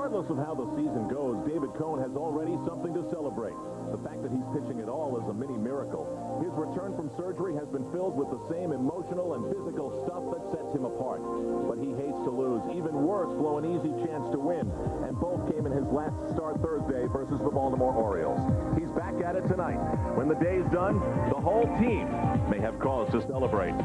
Regardless of how the season goes, David Cone has already something to celebrate. The fact that he's pitching at all is a mini miracle. His return from surgery has been filled with the same emotional and physical stuff that sets him apart. But he hates to lose. Even worse, blow an easy chance to win. And both came in his last start Thursday versus the Baltimore Orioles. He's back at it tonight. When the day's done, the whole team may have cause to celebrate.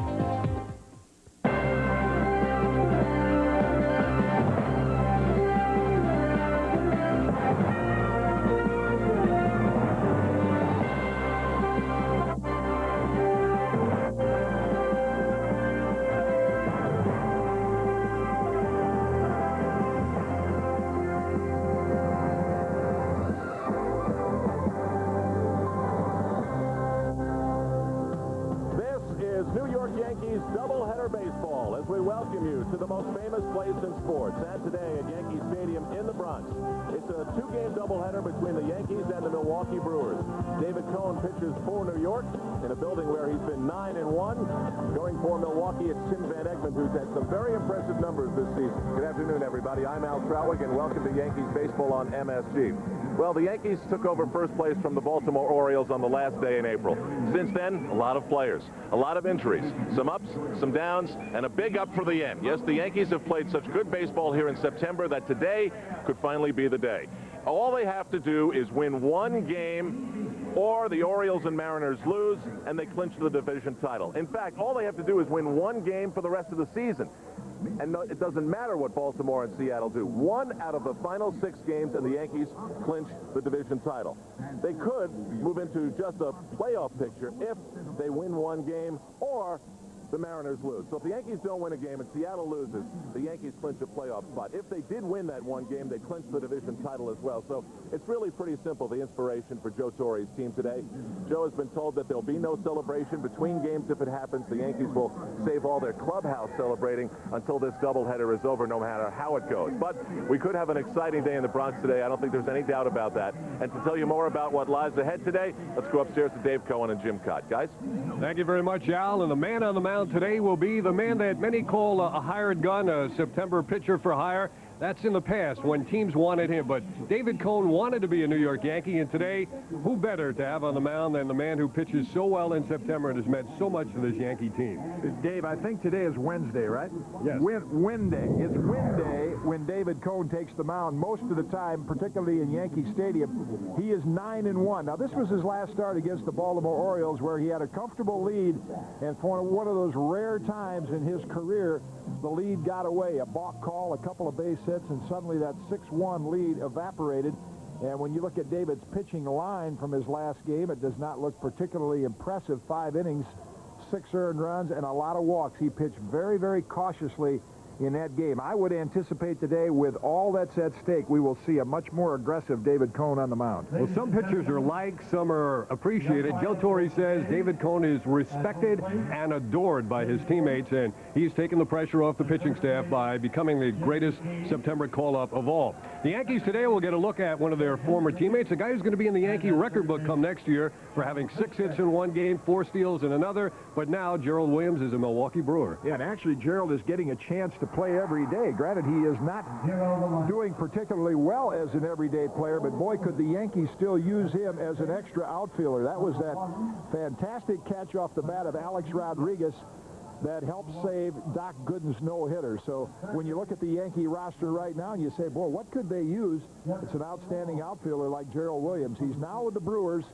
New York Yankees doubleheader baseball as we welcome you to the most famous place in sports, and today at Yankee Stadium in the Bronx. It's a two-game doubleheader between the Yankees and the Milwaukee Brewers. David Cone pitches for New York in a building where he's been 9-1. Going for Milwaukee, it's Tim Vanegmond, who's had some very impressive numbers this season. Good afternoon, everybody. I'm Al Troutwig, and welcome to Yankees baseball on MSG. Well, the Yankees took over first place from the Baltimore Orioles on the last day in April. Since then, a lot of players, a lot of injuries, some ups, some downs, and a big up for the end. Yes, the Yankees have played such good baseball here in September that today could finally be the day. All they have to do is win one game, or the Orioles and Mariners lose, and they clinch the division title. In fact, all they have to do is win one game for the rest of the season. And no, it doesn't matter what Baltimore and Seattle do. One out of the final 6 games, and the Yankees clinch the division title. They could move into just a playoff picture if they win one game or the Mariners lose. So if the Yankees don't win a game and Seattle loses, the Yankees clinch a playoff spot. If they did win that one game, they clinch the division title as well. So it's really pretty simple, the inspiration for Joe Torre's team today. Joe has been told that there'll be no celebration between games if it happens. The Yankees will save all their clubhouse celebrating until this doubleheader is over, no matter how it goes. But we could have an exciting day in the Bronx today. I don't think there's any doubt about that. And to tell you more about what lies ahead today, let's go upstairs to Dave Cohen and Jim Cott. Guys? Thank you very much, Al. And the man on the mound today will be the man that many call a hired gun, a September pitcher for hire. That's in the past when teams wanted him, but David Cone wanted to be a New York Yankee, and today, who better to have on the mound than the man who pitches so well in September and has meant so much to this Yankee team? Dave, I think today is Wednesday, right? Yes. Win day. It's win day when David Cone takes the mound. Most of the time, particularly in Yankee Stadium, he is 9-1. Now, this was his last start against the Baltimore Orioles, where he had a comfortable lead, and for one of those rare times in his career, the lead got away. A balk call, a couple of base hits, and suddenly that 6-1 lead evaporated. And when you look at David's pitching line from his last game, it does not look particularly impressive. 5 innings, 6 earned runs, and a lot of walks. He pitched very, very cautiously in that game. I would anticipate today, with all that's at stake, we will see a much more aggressive David Cone on the mound. Well, some pitchers are liked, some are appreciated. Joe Torre says David Cone is respected and adored by his teammates, and he's taken the pressure off the pitching staff by becoming the greatest September call-up of all. The Yankees today will get a look at one of their former teammates, a guy who's going to be in the Yankee record book come next year for having 6 hits in one game, 4 steals in another, but now Gerald Williams is a Milwaukee Brewer. Yeah, and actually Gerald is getting a chance to play every day. Granted, he is not doing particularly well as an everyday player, but boy, could the Yankees still use him as an extra outfielder. That was that fantastic catch off the bat of Alex Rodriguez that helped save Doc Gooden's no-hitter. So when you look at the Yankee roster right now and you say, boy, what could they use? It's an outstanding outfielder like Gerald Williams. He's now with the Brewers,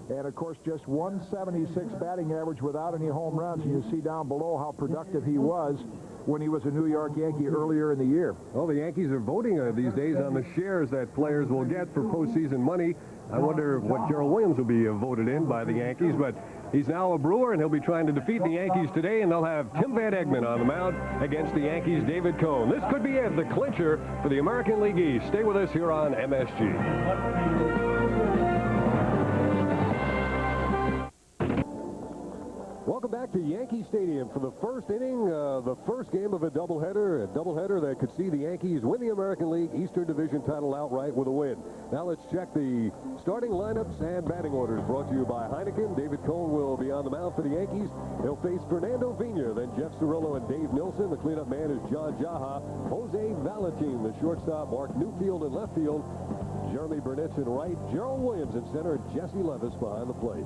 and of course just 176 batting average without any home runs. And you see down below how productive he was when he was a New York Yankee earlier in the year. Well, the Yankees are voting these days on the shares that players will get for postseason money. I wonder what Gerald Williams will be voted in by the Yankees, but he's now a Brewer, and he'll be trying to defeat the Yankees today, and they'll have Tim Vanegmond on the mound against the Yankees' David Cone. This could be it, the clincher for the American League East. Stay with us here on MSG. Welcome Welcome back to Yankee Stadium for the first inning, the first game of a doubleheader that could see the Yankees win the American League Eastern Division title outright with a win. Now let's check the starting lineups and batting orders brought to you by Heineken. David Cone will be on the mound for the Yankees. He'll face Fernando Vina, then Jeff Cirillo and Dave Nilsson. The cleanup man is John Jaha. Jose Valentin, the shortstop. Mark Newfield in left field. Jeremy Burnett's in right. Gerald Williams in center. Jesse Levis behind the plate.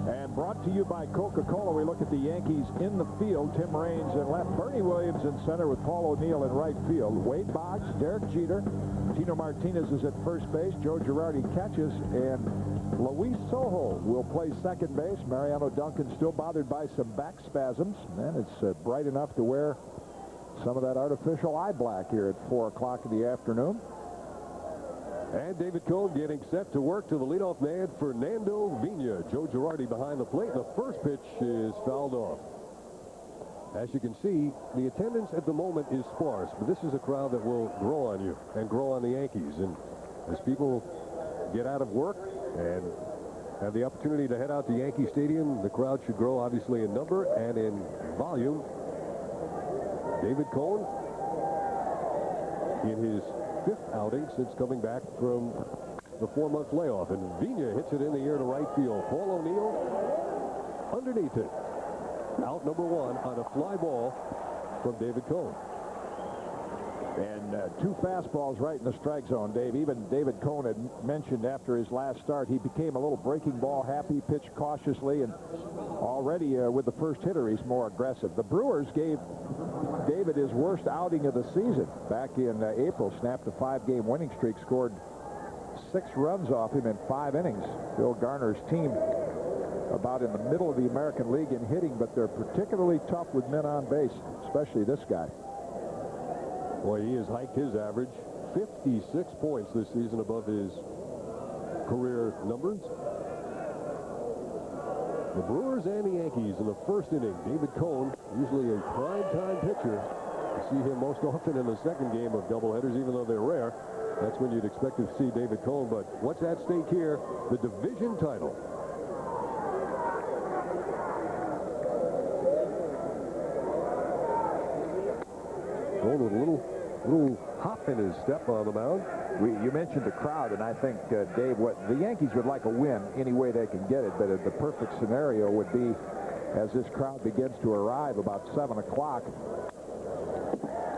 And brought to you by Coca-Cola, we look at the Yankees in the field. Tim Raines in left, Bernie Williams in center with Paul O'Neill in right field. Wade Boggs, Derek Jeter, Tino Martinez is at first base, Joe Girardi catches, and Luis Sojo will play second base. Mariano Duncan still bothered by some back spasms, and it's bright enough to wear some of that artificial eye black here at 4 o'clock in the afternoon. And David Cone getting set to work to the leadoff man, Fernando Vina. Joe Girardi behind the plate. The first pitch is fouled off. As you can see, the attendance at the moment is sparse, but this is a crowd that will grow on you and grow on the Yankees. And as people get out of work and have the opportunity to head out to Yankee Stadium, the crowd should grow, obviously, in number and in volume. David Cone, in his 5th outing since coming back from the 4-month layoff, and Vina hits it in the air to right field. Paul O'Neill underneath it. Out number 1 on a fly ball from David Cone. And 2 fastballs right in the strike zone, Dave. Even David Cone had mentioned after his last start he became a little breaking ball happy, pitched cautiously, and already with the first hitter he's more aggressive. The Brewers gave David his worst outing of the season back in April. Snapped a 5-game winning streak, scored 6 runs off him in 5 innings. Bill Garner's team about in the middle of the American League in hitting, but they're particularly tough with men on base, especially this guy. Boy, he has hiked his average 56 points this season above his career numbers. The Brewers and the Yankees in the first inning. David Cone, usually a prime-time pitcher. You see him most often in the second game of doubleheaders, even though they're rare. That's when you'd expect to see David Cone. But what's at stake here? The division title. Cone with a little hop in his step on the mound. You mentioned the crowd, and I think, Dave, what the Yankees would like a win any way they can get it, but the perfect scenario would be as this crowd begins to arrive about 7 o'clock,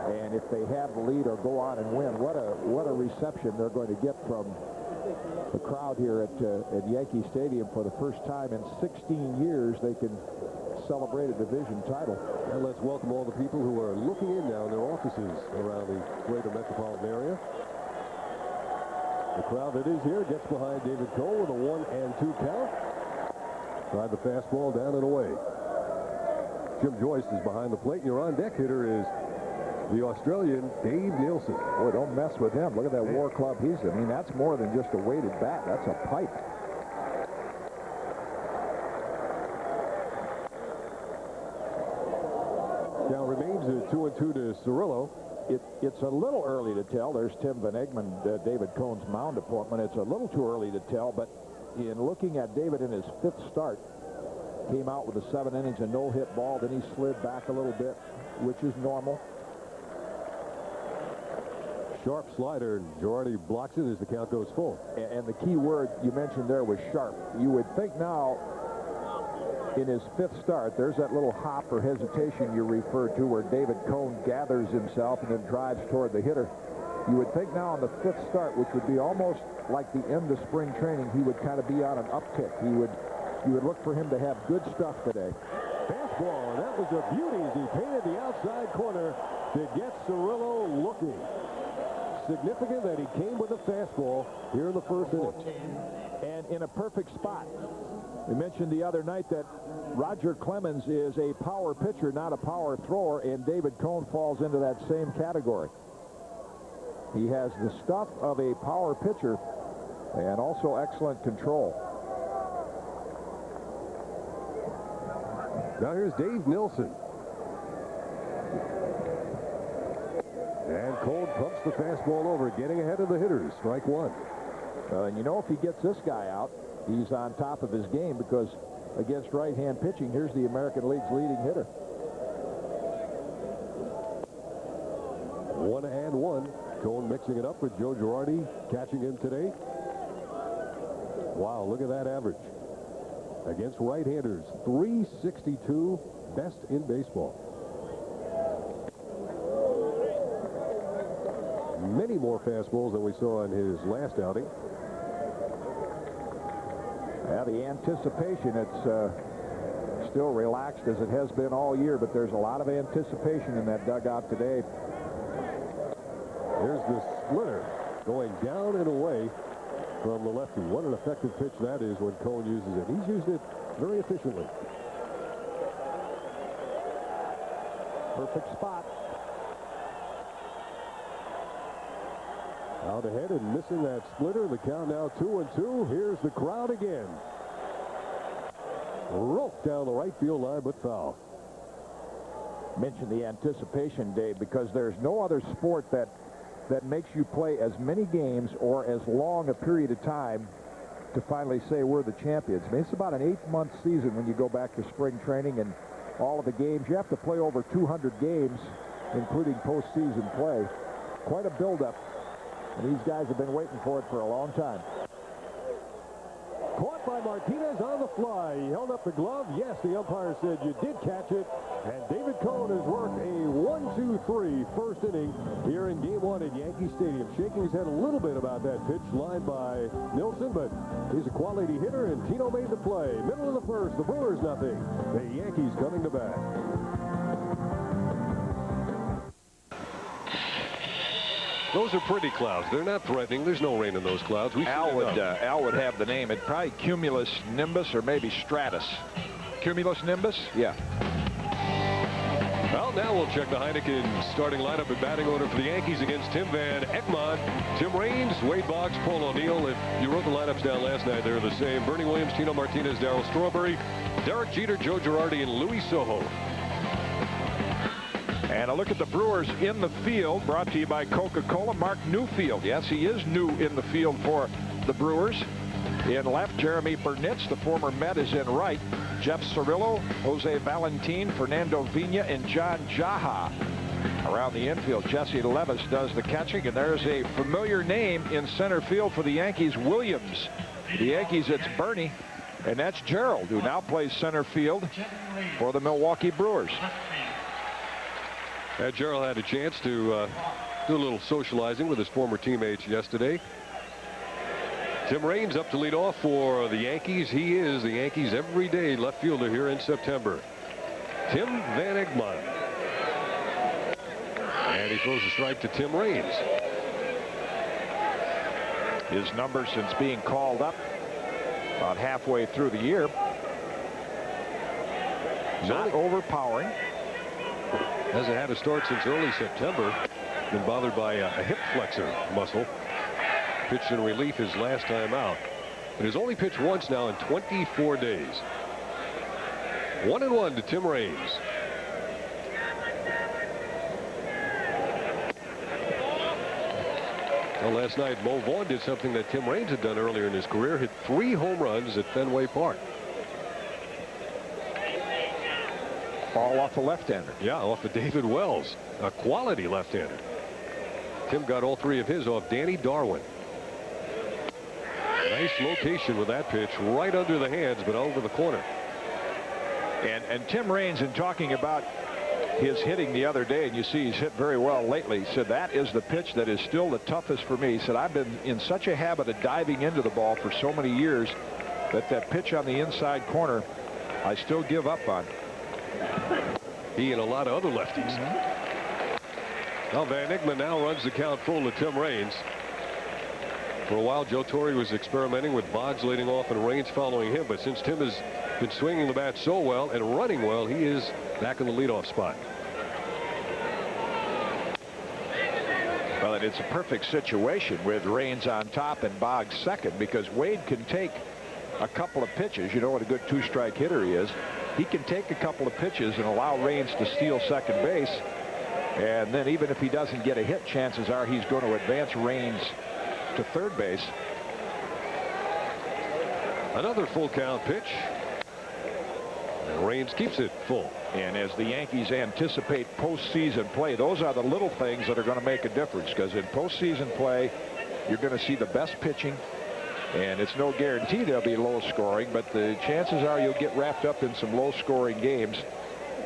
and if they have the lead or go on and win, what a reception they're going to get from the crowd here at Yankee Stadium. For the first time in 16 years, they can celebrate a division title. And let's welcome all the people who are looking in now in their offices around the greater metropolitan area. The crowd that is here gets behind David Cone with a 1-2 count. Tried the fastball down and away. Jim Joyce is behind the plate, and your on-deck hitter is the Australian Dave Nilsson. Boy, don't mess with him. Look at that war club he's in. I mean, that's more than just a weighted bat. That's a pipe. Now remains a 2-2 to Cirillo. It's a little early to tell. There's Tim Vanegmond, David Cone's mound appointment. It's a little too early to tell, but in looking at David in his 5th start, came out with a 7 innings and no-hit ball. Then he slid back a little bit, which is normal. Sharp slider. Girardi blocks it as the count goes full. And the key word you mentioned there was sharp. You would think now, in his 5th start, there's that little hop or hesitation you referred to where David Cone gathers himself and then drives toward the hitter. You would think now on the 5th start, which would be almost like the end of spring training, he would kind of be on an uptick. You would look for him to have good stuff today. Fastball, and that was a beauty as he painted the outside corner to get Cirillo looking. Significant that he came with a fastball here in the first inning. And in a perfect spot. We mentioned the other night that Roger Clemens is a power pitcher, not a power thrower, and David Cone falls into that same category. He has the stuff of a power pitcher and also excellent control. Now here's Dave Nilsson. And Cone pumps the fastball over, getting ahead of the hitters. Strike 1. And you know, if he gets this guy out, he's on top of his game, because against right-hand pitching. Here's the American League's leading hitter. 1-1. Cone mixing it up with Joe Girardi catching him today. Wow, look at that average. Against right-handers, 362, best in baseball. Many more fastballs than we saw in his last outing. Yeah, the anticipation, it's still relaxed as it has been all year, but there's a lot of anticipation in that dugout today. Here's the splitter going down and away from the lefty. What an effective pitch that is when Cone uses it. He's used it very efficiently. Perfect spot. Out ahead and missing that splitter. The count now 2-2. Here's the crowd again. Roped down the right field line, but foul. Mention the anticipation, Dave, because there's no other sport that makes you play as many games or as long a period of time to finally say we're the champions. I mean, it's about an 8-month season when you go back to spring training and all of the games. You have to play over 200 games, including postseason play. Quite a buildup, and these guys have been waiting for it for a long time. Caught by Martinez on the fly. He held up the glove. Yes, the umpire said you did catch it. And David Cone has worked a 1-2-3 first inning here in Game 1 at Yankee Stadium. Shaking his head a little bit about that pitch lined by Nilsson, but he's a quality hitter, and Tino made the play. Middle of the first, the Brewers nothing. The Yankees coming to bat. Those are pretty clouds. They're not threatening. There's no rain in those clouds. Al would have the name. It's probably cumulus nimbus or maybe stratus. Cumulus nimbus? Yeah. Well, now we'll check the Heineken starting lineup and batting order for the Yankees against Tim Vanegmond, Tim Raines, Wade Boggs, Paul O'Neill. If you wrote the lineups down last night, they're the same. Bernie Williams, Tino Martinez, Darryl Strawberry, Derek Jeter, Joe Girardi, and Luis Sojo. And a look at the Brewers in the field, brought to you by Coca-Cola. Mark Newfield. Yes, he is new in the field for the Brewers. In left, Jeremy Burnitz, the former Met, is in right. Jeff Cirillo, Jose Valentin, Fernando Vina, and John Jaha. Around the infield, Jesse Levis does the catching, and there's a familiar name in center field for the Yankees, Williams. For the Yankees, it's Bernie, and that's Gerald, who now plays center field for the Milwaukee Brewers. Gerald had a chance to do a little socializing with his former teammates yesterday. Tim Raines up to lead off for the Yankees. He is the Yankees' everyday left fielder here in September. Tim Vanegmond. And he throws a strike to Tim Raines. His numbers since being called up about halfway through the year. Not overpowering. Hasn't had a start since early September. Been bothered by a hip flexor muscle. Pitched in relief his last time out. But has only pitched once now in 24 days. 1-1 to Tim Raines. Well, last night, Mo Vaughn did something that Tim Raines had done earlier in his career. Hit 3 home runs at Fenway Park. Ball off the left-hander. Yeah, off of David Wells, a quality left-hander. Tim got all 3 of his off Danny Darwin. Nice location with that pitch, right under the hands, but over the corner. And Tim Raines, in talking about his hitting the other day, and you see he's hit very well lately, said that is the pitch that is still the toughest for me. He said, I've been in such a habit of diving into the ball for so many years that pitch on the inside corner, I still give up on. He and a lot of other lefties. Now Vanegmond now runs the count full to Tim Raines. For a while, Joe Torre was experimenting with Boggs leading off and Raines following him. But since Tim has been swinging the bat so well and running well, he is back in the leadoff spot. Well, and it's a perfect situation with Raines on top and Boggs second, because Wade can take a couple of pitches. You know what a good 2-strike hitter he is. He can take a couple of pitches and allow Raines to steal second base. And then even if he doesn't get a hit, chances are he's going to advance Raines to third base. Another full count pitch. Raines keeps it full. And as the Yankees anticipate postseason play, those are the little things that are going to make a difference, because in postseason play, you're going to see the best pitching, and it's no guarantee they'll be low scoring, but the chances are you'll get wrapped up in some low scoring games.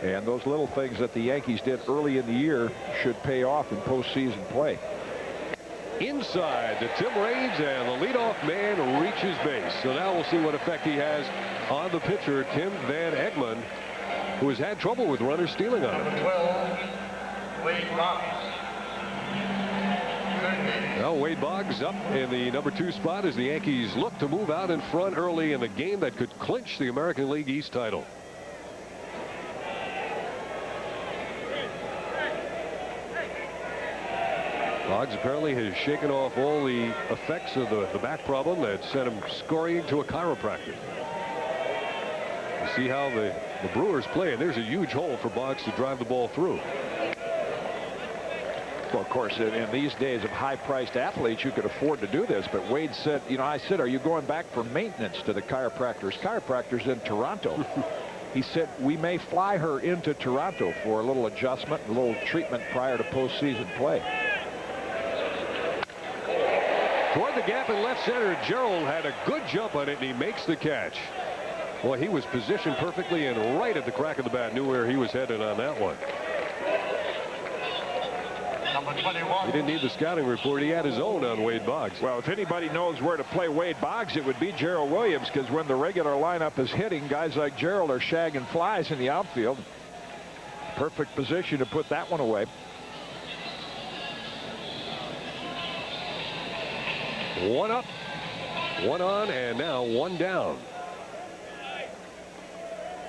And those little things that the Yankees did early in the year should pay off in postseason play. Inside to Tim Raines, and the leadoff man reaches base. So now we'll see what effect he has on the pitcher, Tim Vanegmond, who has had trouble with runners stealing on him. 12, Wade Boggs. Well, Wade Boggs up in the #2 spot as the Yankees look to move out in front early in the game that could clinch the American League East title. Boggs apparently has shaken off all the effects of the back problem that sent him scurrying to a chiropractor. You see how the Brewers play, and there's a huge hole for Boggs to drive the ball through. Well, of course, in these days of high-priced athletes, you could afford to do this. But Wade said, you know, I said, are you going back for maintenance to the chiropractor's? Chiropractor's in Toronto. He said, we may fly her into Toronto for a little adjustment, a little treatment prior to postseason play. Toward the gap in left center, Gerald had a good jump on it, and he makes the catch. Boy, he was positioned perfectly and right at the crack of the bat, knew where he was headed on that one. Number 21. He didn't need the scouting report. He had his own on Wade Boggs. Well, if anybody knows where to play Wade Boggs, it would be Gerald Williams, because when the regular lineup is hitting, guys like Gerald are shagging flies in the outfield. Perfect position to put that one away. One up, one on, and now one down.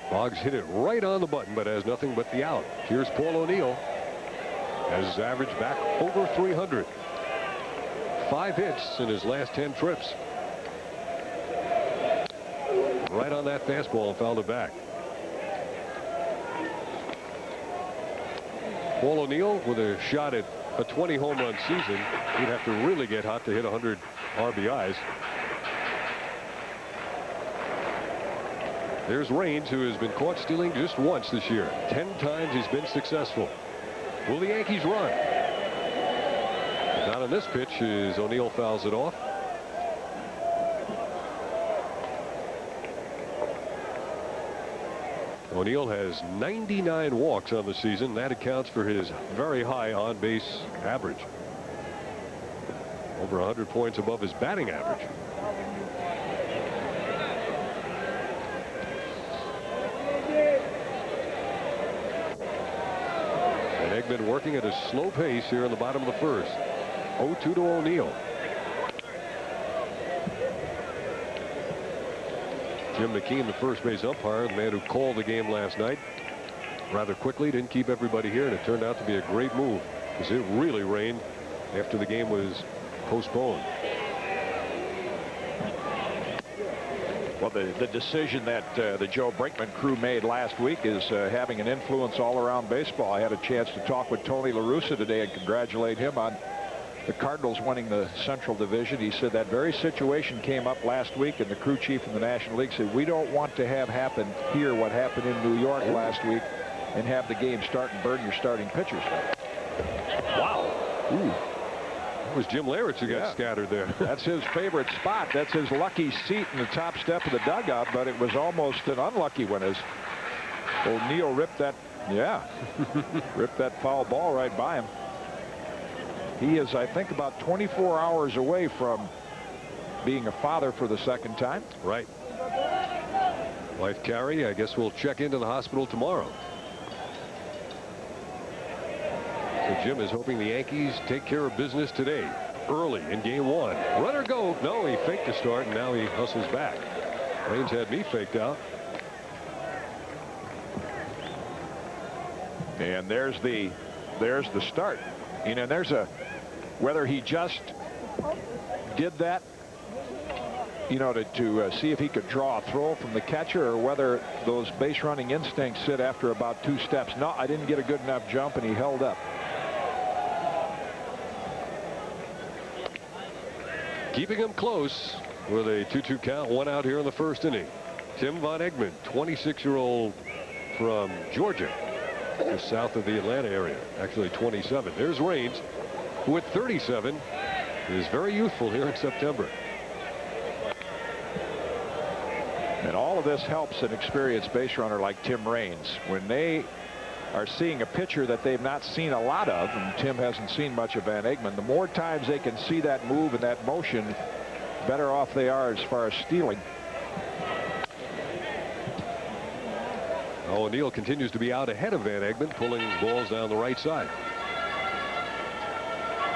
Boggs hit it right on the button, but has nothing but the out. Here's Paul O'Neill. Has his average back over 300. 5 hits in his last 10 trips. Right on that fastball and fouled it back. Paul O'Neill with a shot at a 20 home run season. He'd have to really get hot to hit 100 RBIs. There's Raines, who has been caught stealing just once this year. 10 times he's been successful. Will the Yankees run? Not on this pitch as O'Neill fouls it off. O'Neill has 99 walks on the season. That accounts for his very high on-base average. Over 100 points above his batting average. Vanegmond working at a slow pace here in the bottom of the first. 0-2 to O'Neill. Jim McKean, the first base umpire, the man who called the game last night rather quickly, didn't keep everybody here, and it turned out to be a great move because it really rained after the game was postponed. Well, the decision that the Joe Brinkman crew made last week is having an influence all around baseball. I had a chance to talk with Tony La Russa today and congratulate him on the Cardinals winning the Central Division. He said that very situation came up last week, and the crew chief in the National League said, we don't want to have happen here what happened in New York last week and have the game start and burn your starting pitchers. Wow. Ooh. It was Jim Lehretz who got scattered there. That's his favorite spot. That's his lucky seat in the top step of the dugout, but it was almost an unlucky one as O'Neill ripped that, ripped that foul ball right by him. He is, I think, about 24 hours away from being a father for the second time. Right. Wife Carrie, I guess we'll check into the hospital tomorrow. So Jim is hoping the Yankees take care of business today, early in game 1. Runner go. No, he faked the start, and now he hustles back. Raines had me faked out. And there's the start. You know, there's a, whether he just did that, you know, to see if he could draw a throw from the catcher, or whether those base running instincts sit after about 2 steps. No, I didn't get a good enough jump, and he held up. Keeping him close with a 2-2 count, 1 out here in the first inning. Tim Vanegmond, 26-year-old from Georgia, just south of the Atlanta area. Actually 27. There's Raines, who at 37 is very youthful here in September. And all of this helps an experienced base runner like Tim Raines when they are seeing a pitcher that they've not seen a lot of, and Tim hasn't seen much of Vanegmond. The more times they can see that move and that motion, better off they are as far as stealing. O'Neill continues to be out ahead of Vanegmond, pulling balls down the right side.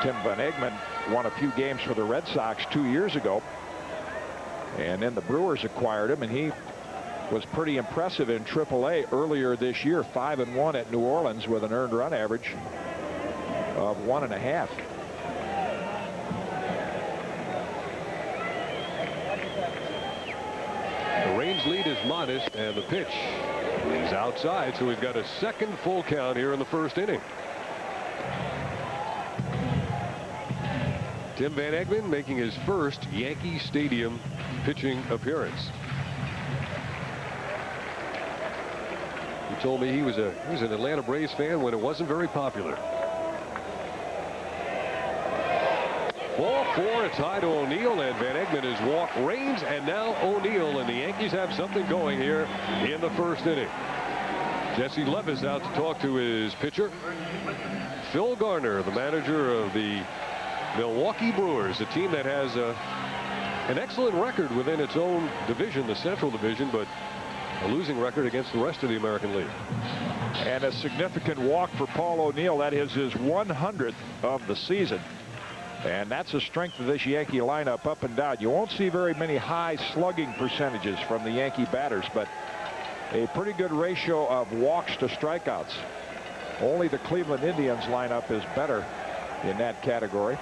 Tim Vanegmond won a few games for the Red Sox 2 years ago, and then the Brewers acquired him, and he was pretty impressive in AAA earlier this year. 5-1 at New Orleans with an earned run average of 1.5. The Raines lead is modest, and the pitch is outside, so we've got a second full count here in the first inning. Tim Vanegmond making his first Yankee Stadium pitching appearance. He told me he was an Atlanta Braves fan when it wasn't very popular. Ball 4, it's high to O'Neill, and Vanegmond has walked Raines and now O'Neill, and the Yankees have something going here in the first inning. Jesse Levis out to talk to his pitcher, Phil Garner, the manager of the Milwaukee Brewers, a team that has an excellent record within its own division, the Central Division, but a losing record against the rest of the American League. And a significant walk for Paul O'Neill. That is his 100th of the season. And that's the strength of this Yankee lineup up and down. You won't see very many high slugging percentages from the Yankee batters, but a pretty good ratio of walks to strikeouts. Only the Cleveland Indians lineup is better in that category.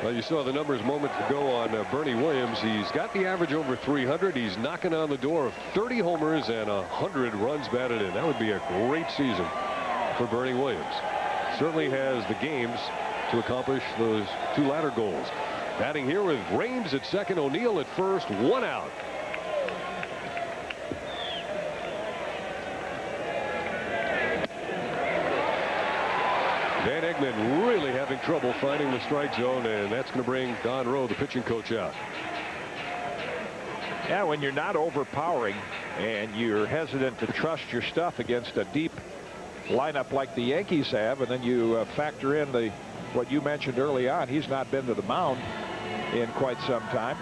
Well, you saw the numbers moments ago on Bernie Williams. He's got the average over 300. He's knocking on the door of 30 homers and 100 runs batted in. That would be a great season for Bernie Williams. Certainly has the games to accomplish those two latter goals. Batting here with Raines at second, O'Neill at first, 1 out. Vanegmond really having trouble finding the strike zone, and that's going to bring Don Rowe, the pitching coach, out. Yeah, when you're not overpowering and you're hesitant to trust your stuff against a deep lineup like the Yankees have, and then you factor in what you mentioned early on, he's not been to the mound in quite some time.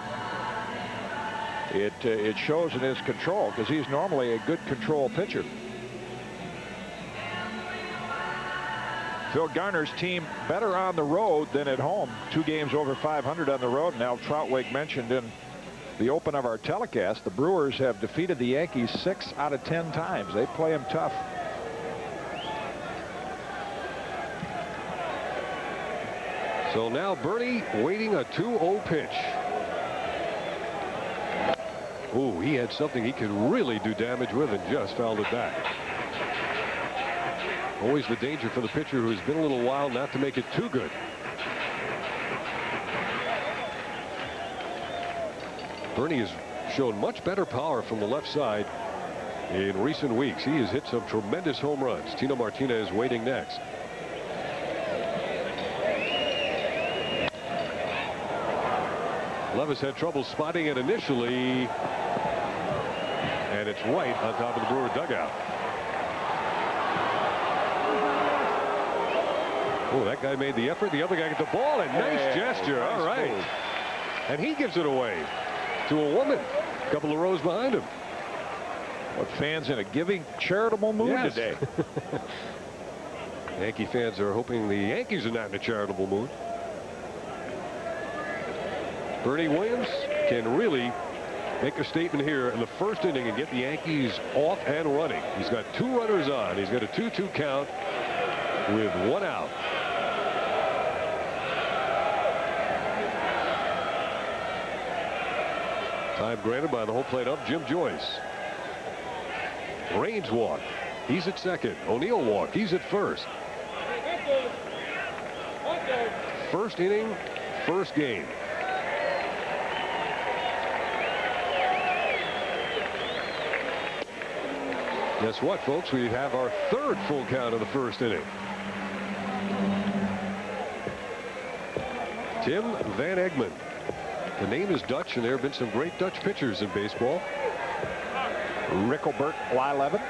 It shows in his control, because he's normally a good control pitcher. Phil Garner's team better on the road than at home. 2 games over 500 on the road. Now Troutwig mentioned in the open of our telecast, the Brewers have defeated the Yankees 6 out of 10 times. They play them tough. So now Bernie waiting a 2-0 pitch. Oh, he had something he could really do damage with and just fouled it back. Always the danger for the pitcher who's been a little wild not to make it too good. Bernie has shown much better power from the left side in recent weeks. He has hit some tremendous home runs. Tino Martinez waiting next. Levis had trouble spotting it initially, and it's right on top of the Brewer dugout. Oh, that guy made the effort. The other guy got the ball, and nice gesture. Nice all right. move. And he gives it away to a woman a couple of rows behind him. What fans in a giving, charitable mood Yes. today. Yankee fans are hoping the Yankees are not in a charitable mood. Bernie Williams can really make a statement here in the first inning and get the Yankees off and running. He's got 2 runners on. He's got a 2-2 count with 1 out. Time granted by the home plate ump, Jim Joyce. Raines walked. He's at second. O'Neill walked. He's at first. First inning, first game. Guess what, folks? We have our third full count of the first inning. Tim Vanegmond. The name is Dutch, and there have been some great Dutch pitchers in baseball. Rickelbert, Blyleven.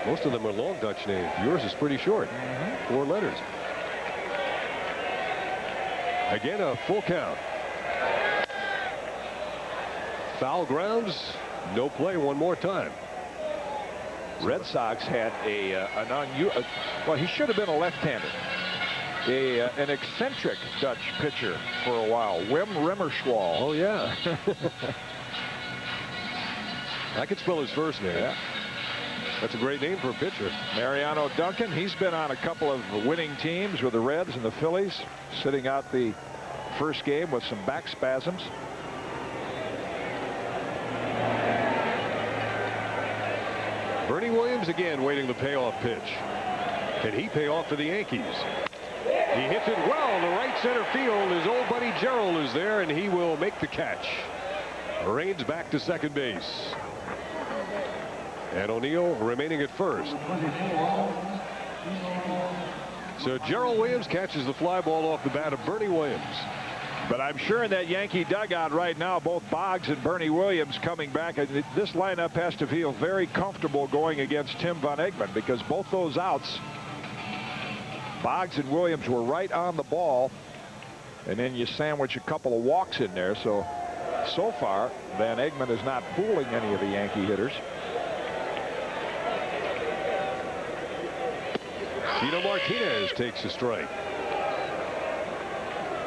Most of them are long Dutch names. Yours is pretty short. 4 letters. Again, a full count. Foul grounds, no play one more time. Red Sox had well, he should have been a left-hander. An eccentric Dutch pitcher for a while, Wim Remmerschwal. Oh, yeah. I could spell his first name. Yeah. That's a great name for a pitcher. Mariano Duncan, he's been on a couple of winning teams with the Reds and the Phillies, sitting out the first game with some back spasms. Bernie Williams again waiting the payoff pitch. Can he pay off for the Yankees? He hits it well to right center field. His old buddy Gerald is there, and he will make the catch. Raines back to second base. And O'Neill remaining at first. So Gerald Williams catches the fly ball off the bat of Bernie Williams. But I'm sure in that Yankee dugout right now, both Boggs and Bernie Williams coming back. This lineup has to feel very comfortable going against Tim Vanegmond, because both those outs, Boggs and Williams, were right on the ball. And then you sandwich a couple of walks in there. So far, Vanegmond is not fooling any of the Yankee hitters. Tino Martinez takes a strike.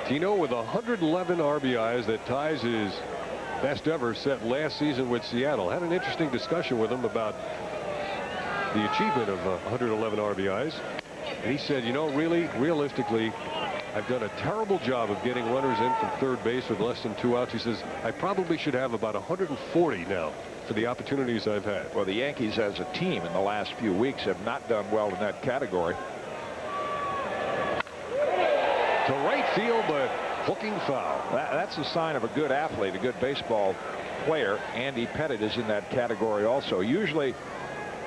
Tino with 111 RBIs. That ties his best ever set last season with Seattle. Had an interesting discussion with him about the achievement of 111 RBIs. And he said, you know, really, realistically, I've done a terrible job of getting runners in from third base with less than 2 outs. He says, I probably should have about 140 now for the opportunities I've had. Well, the Yankees as a team in the last few weeks have not done well in that category. To right field, but hooking foul. That's a sign of a good athlete, a good baseball player. Andy Pettitte is in that category also. Usually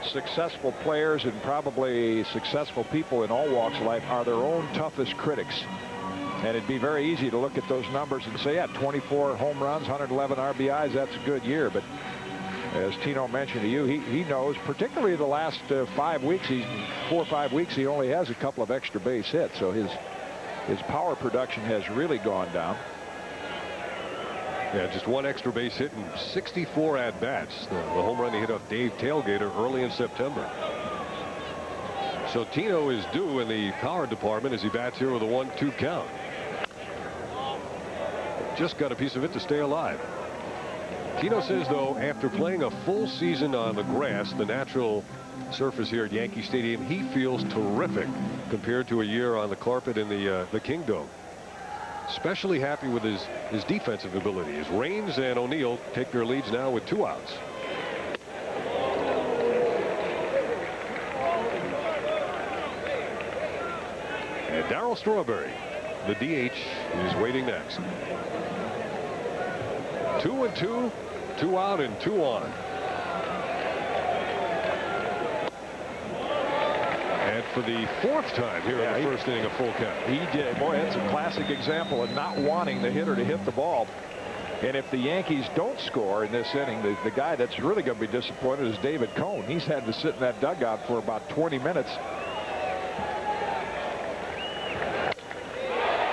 successful players and probably successful people in all walks of life are their own toughest critics. And it'd be very easy to look at those numbers and say, yeah, 24 home runs, 111 RBIs, that's a good year. But as Tino mentioned to you, he knows, particularly the last 5 weeks, 4 or 5 weeks, he only has a couple of extra base hits. So his power production has really gone down. Yeah, just 1 extra base hit and 64 at-bats. The home run he hit off Dave Tailgater early in September. So Tino is due in the power department as he bats here with a 1-2 count. Just got a piece of it to stay alive. Tino says, though, after playing a full season on the grass, the natural surface here at Yankee Stadium, he feels terrific compared to a year on the carpet in the Kingdome. Especially happy with his defensive ability as Raines and O'Neill take their leads now with 2 outs. And Darryl Strawberry, the DH, is waiting next. 2-2, 2 out and 2 on. And for the 4th time here in the first inning, a full count. He did. Boy, that's a classic example of not wanting the hitter to hit the ball. And if the Yankees don't score in this inning, the guy that's really going to be disappointed is David Cone. He's had to sit in that dugout for about 20 minutes.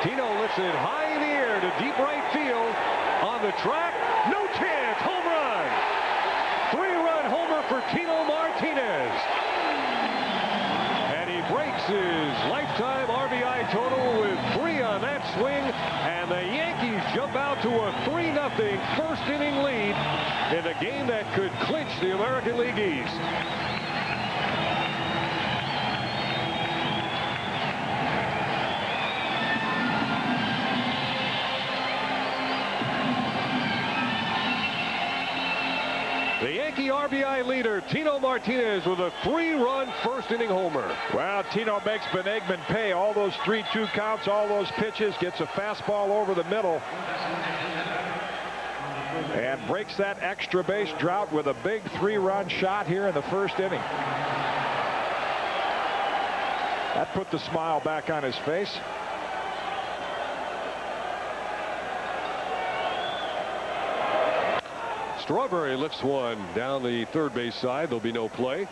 Tino lifts it high in the air to deep right field. On the track, no chance, home run. 3-run homer for Tino Martinez. And he breaks his lifetime RBI total with 3 on that swing. And the Yankees jump out to a 3-0 first inning lead in a game that could clinch the American League East. The Yankee RBI leader, Tino Martinez, with a 3-run first inning homer. Well, Tino makes Vanegmond pay. All those 3-2 counts, all those pitches, gets a fastball over the middle. and breaks that extra base drought with a big 3-run shot here in the first inning. That put the smile back on his face. Strawberry lifts one down the third base side. There'll be no play.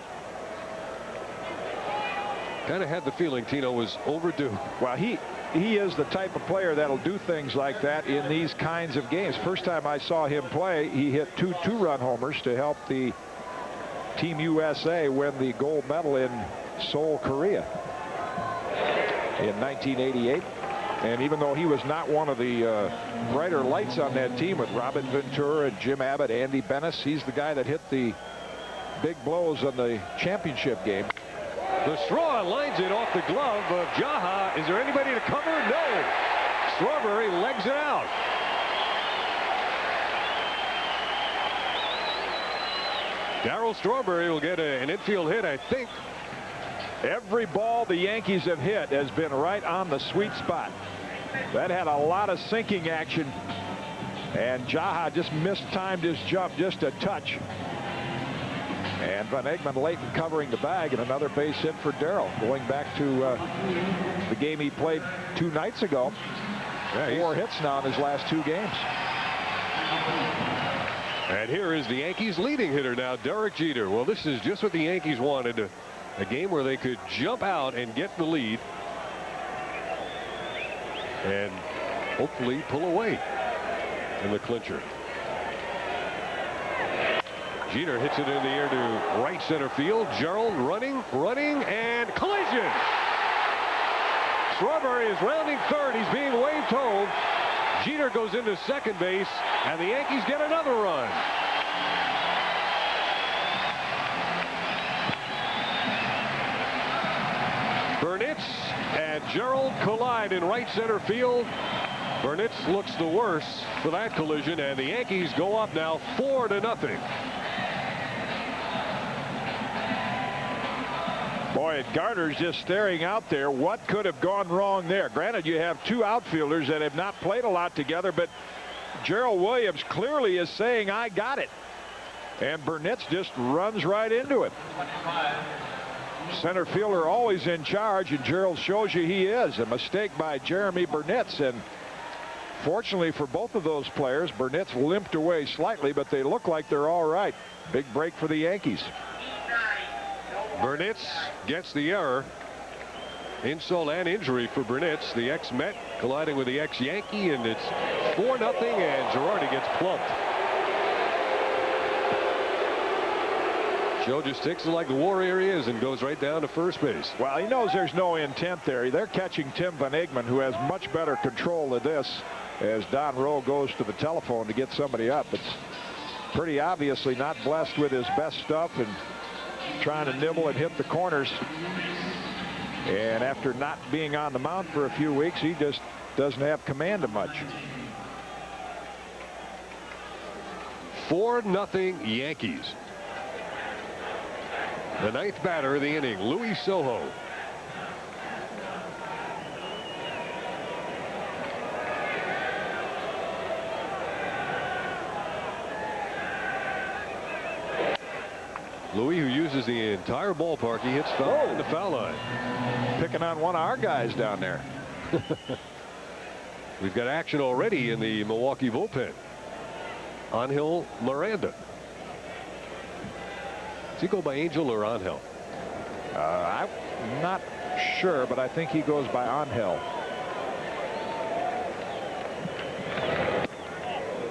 Kind of had the feeling Tino was overdue. Well, he is the type of player that'll do things like that in these kinds of games. First time I saw him play, he hit 2 two-run homers to help the Team USA win the gold medal in Seoul, Korea in 1988. And even though he was not one of the brighter lights on that team with Robin Ventura and Jim Abbott, Andy Bennis, he's the guy that hit the big blows on the championship game. The straw lines it off the glove of Jaha. Is there anybody to cover? No. Strawberry legs it out. Darryl Strawberry will get an infield hit, I think. Every ball the Yankees have hit has been right on the sweet spot. That had a lot of sinking action, and Jaha just mistimed his jump just a touch. And Vanegmond late in covering the bag, and another base hit for Darryl. Going back to the game he played 2 nights ago. Yeah, 4 hits now in his last 2 games. And here is the Yankees leading hitter now, Derek Jeter. Well, this is just what the Yankees wanted. A game where they could jump out and get the lead and hopefully pull away in the clincher. Jeter hits it in the air to right center field. Gerald running, and collision. Strawberry is rounding third. He's being waved home. Jeter goes into second base, and the Yankees get another run. Burnitz and Gerald collide in right center field. Burnitz looks the worse for that collision, and the Yankees go up now 4-0. Boy, Garner's just staring out there. What could have gone wrong there? Granted, you have 2 outfielders that have not played a lot together, but Gerald Williams clearly is saying, I got it. And Burnitz just runs right into it. Center fielder always in charge, and Gerald shows you he is. A mistake by Jeremy Burnitz, and fortunately for both of those players, Burnitz limped away slightly, but they look like they're all right. Big break for the Yankees. Burnitz gets the error. Insult and injury for Burnitz, the ex-Met colliding with the ex-Yankee, and it's 4-0, and Girardi gets plumped. Joe just takes it like the Warrior he is and goes right down to first base. Well, he knows there's no intent there. They're catching Tim Vanegmond, who has much better control of this, as Don Rowe goes to the telephone to get somebody up. It's pretty obviously not blessed with his best stuff and trying to nibble and hit the corners. And after not being on the mound for a few weeks, he just doesn't have command of much. 4-0 Yankees. The 9th batter of the inning, Louis Soho. Louis, who uses the entire ballpark, he hits foul in the foul line. Picking on one of our guys down there. We've got action already in the Milwaukee bullpen. Angel Miranda. Does he go by Angel or Angel? I'm not sure, but I think he goes by Angel.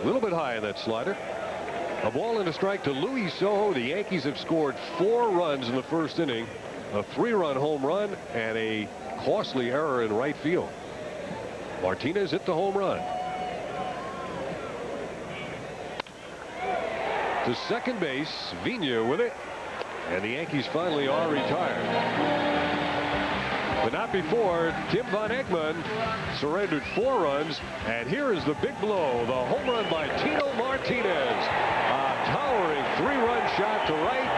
A little bit high in that slider. A ball and a strike to Louis Soho. The Yankees have scored 4 runs in the first inning. A 3-run home run and a costly error in right field. Martinez hit the home run. To second base, Vigna with it. And the Yankees finally are retired. But not before Tim Vanegmond surrendered 4 runs. And here is the big blow. The home run by Tino Martinez. A towering 3-run shot to right.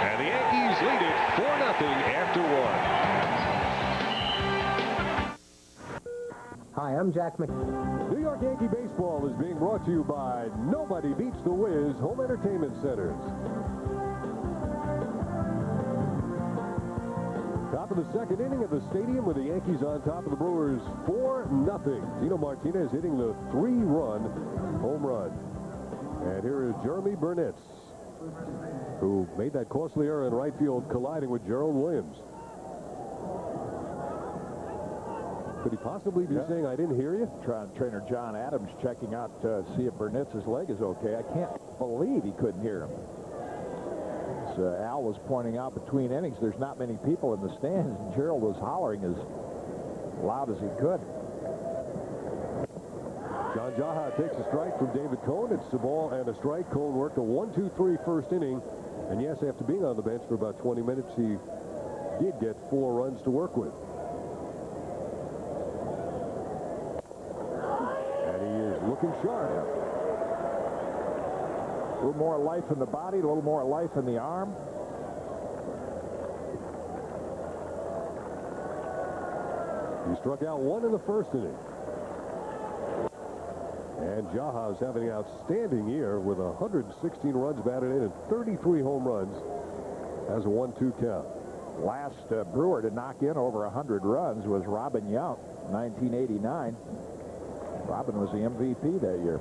And the Yankees lead it 4-0 after 1. Hi, I'm Jack Mc. New York Yankee baseball is being brought to you by Nobody Beats the Wiz Home Entertainment Centers. Top of the second inning at the stadium with the Yankees on top of the Brewers 4-0. Tino Martinez hitting the 3-run home run. And here is Jeremy Burnitz, who made that costly error in right field, colliding with Gerald Williams. Could he possibly be saying, I didn't hear you? Trainer John Adams checking out to see if Burnitz's leg is okay. I can't believe he couldn't hear him. As Al was pointing out, between innings, there's not many people in the stands, and Gerald was hollering as loud as he could. John Jaha takes a strike from David Cone. It's a ball and a strike. Cone worked a 1-2-3 first inning. And yes, after being on the bench for about 20 minutes, he did get 4 runs to work with. And he is looking sharp. A little more life in the body, a little more life in the arm. He struck out 1 in the first inning. And Jaha is having an outstanding year with 116 runs batted in and 33 home runs as a 1-2 count. Last Brewer to knock in over 100 runs was Robin Yount, 1989. Robin was the MVP that year.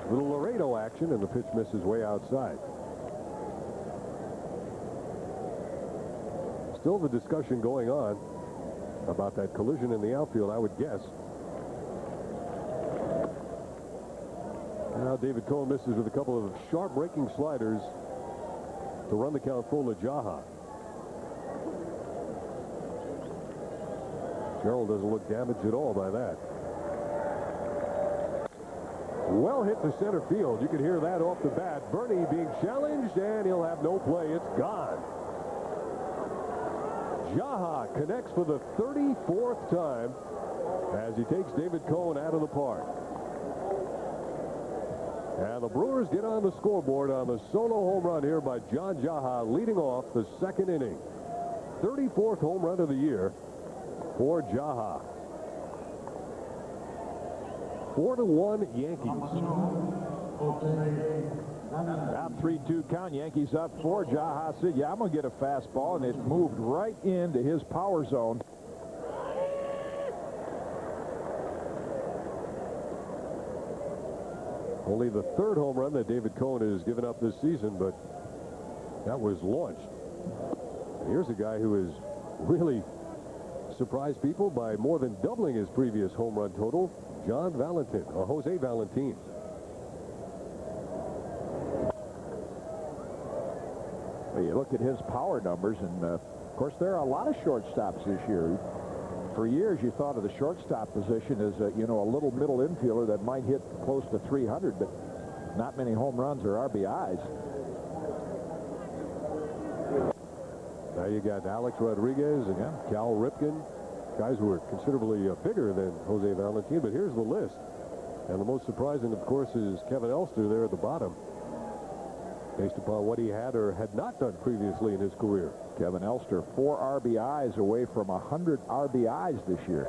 Little Laredo action, and the pitch misses way outside. Still the discussion going on about that collision in the outfield, I would guess. Now David Cone misses with a couple of sharp breaking sliders to run the count full to Jaha. Gerald doesn't look damaged at all by that. Well hit to center field. You can hear that off the bat. Bernie being challenged, and he'll have no play. It's gone. Jaha connects for the 34th time as he takes David Cone out of the park. And the Brewers get on the scoreboard on the solo home run here by John Jaha, leading off the second inning. 34th home run of the year for Jaha. 4-1 Yankees. About 3-2 count. Yankees up 4. Jaha said, yeah, I'm going to get a fastball, and it moved right into his power zone. Only the 3rd home run that David Cone has given up this season, but that was launched. And here's a guy who has really surprised people by more than doubling his previous home run total, John Valentin, or Jose Valentin. Well, you look at his power numbers, and of course there are a lot of shortstops this year. For years you thought of the shortstop position as a little middle infielder that might hit close to 300, but not many home runs or RBIs. Now you got Alex Rodriguez and Cal Ripken, guys who are considerably bigger than Jose Valentin. But here's the list. And the most surprising, of course, is Kevin Elster there at the bottom, based upon what he had or had not done previously in his career. Kevin Elster, 4 RBIs away from 100 RBIs this year.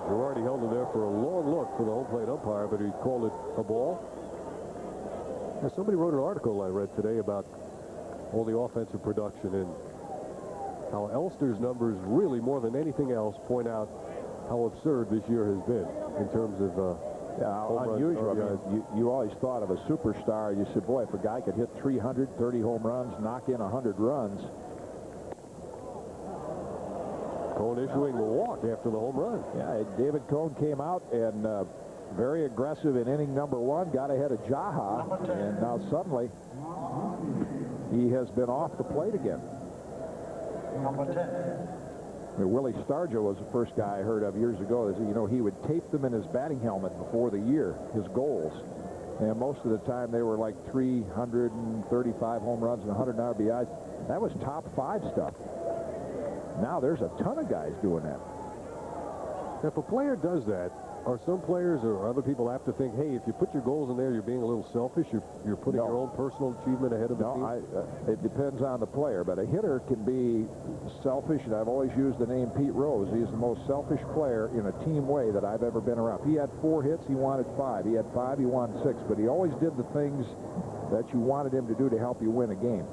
Girardi held him there for a long look for the home plate umpire, but he called it a ball. Now, somebody wrote an article I read today about all the offensive production and how Elster's numbers really, more than anything else, point out how absurd this year has been in terms of unusual. I mean, you always thought of a superstar. You said, boy, if a guy could hit 330 home runs, knock in 100 runs. Cone issuing the walk after the home run. Yeah, David Cone came out and very aggressive in inning number 1, got ahead of Jaha, and now suddenly he has been off the plate again. Number 10. I mean, Willie Stargell was the first guy I heard of years ago. He would tape them in his batting helmet before the year, his goals. And most of the time they were like 335 home runs and 100 RBIs. That was top 5 stuff. Now there's a ton of guys doing that. If a player does that, Are some players or other people apt to think, hey, if you put your goals in there, you're being a little selfish? You're putting your own personal achievement ahead of the team? No, it depends on the player. But a hitter can be selfish, and I've always used the name Pete Rose. He's the most selfish player in a team way that I've ever been around. He had 4 hits, he wanted 5. He had 5, he wanted 6. But he always did the things that you wanted him to do to help you win a game.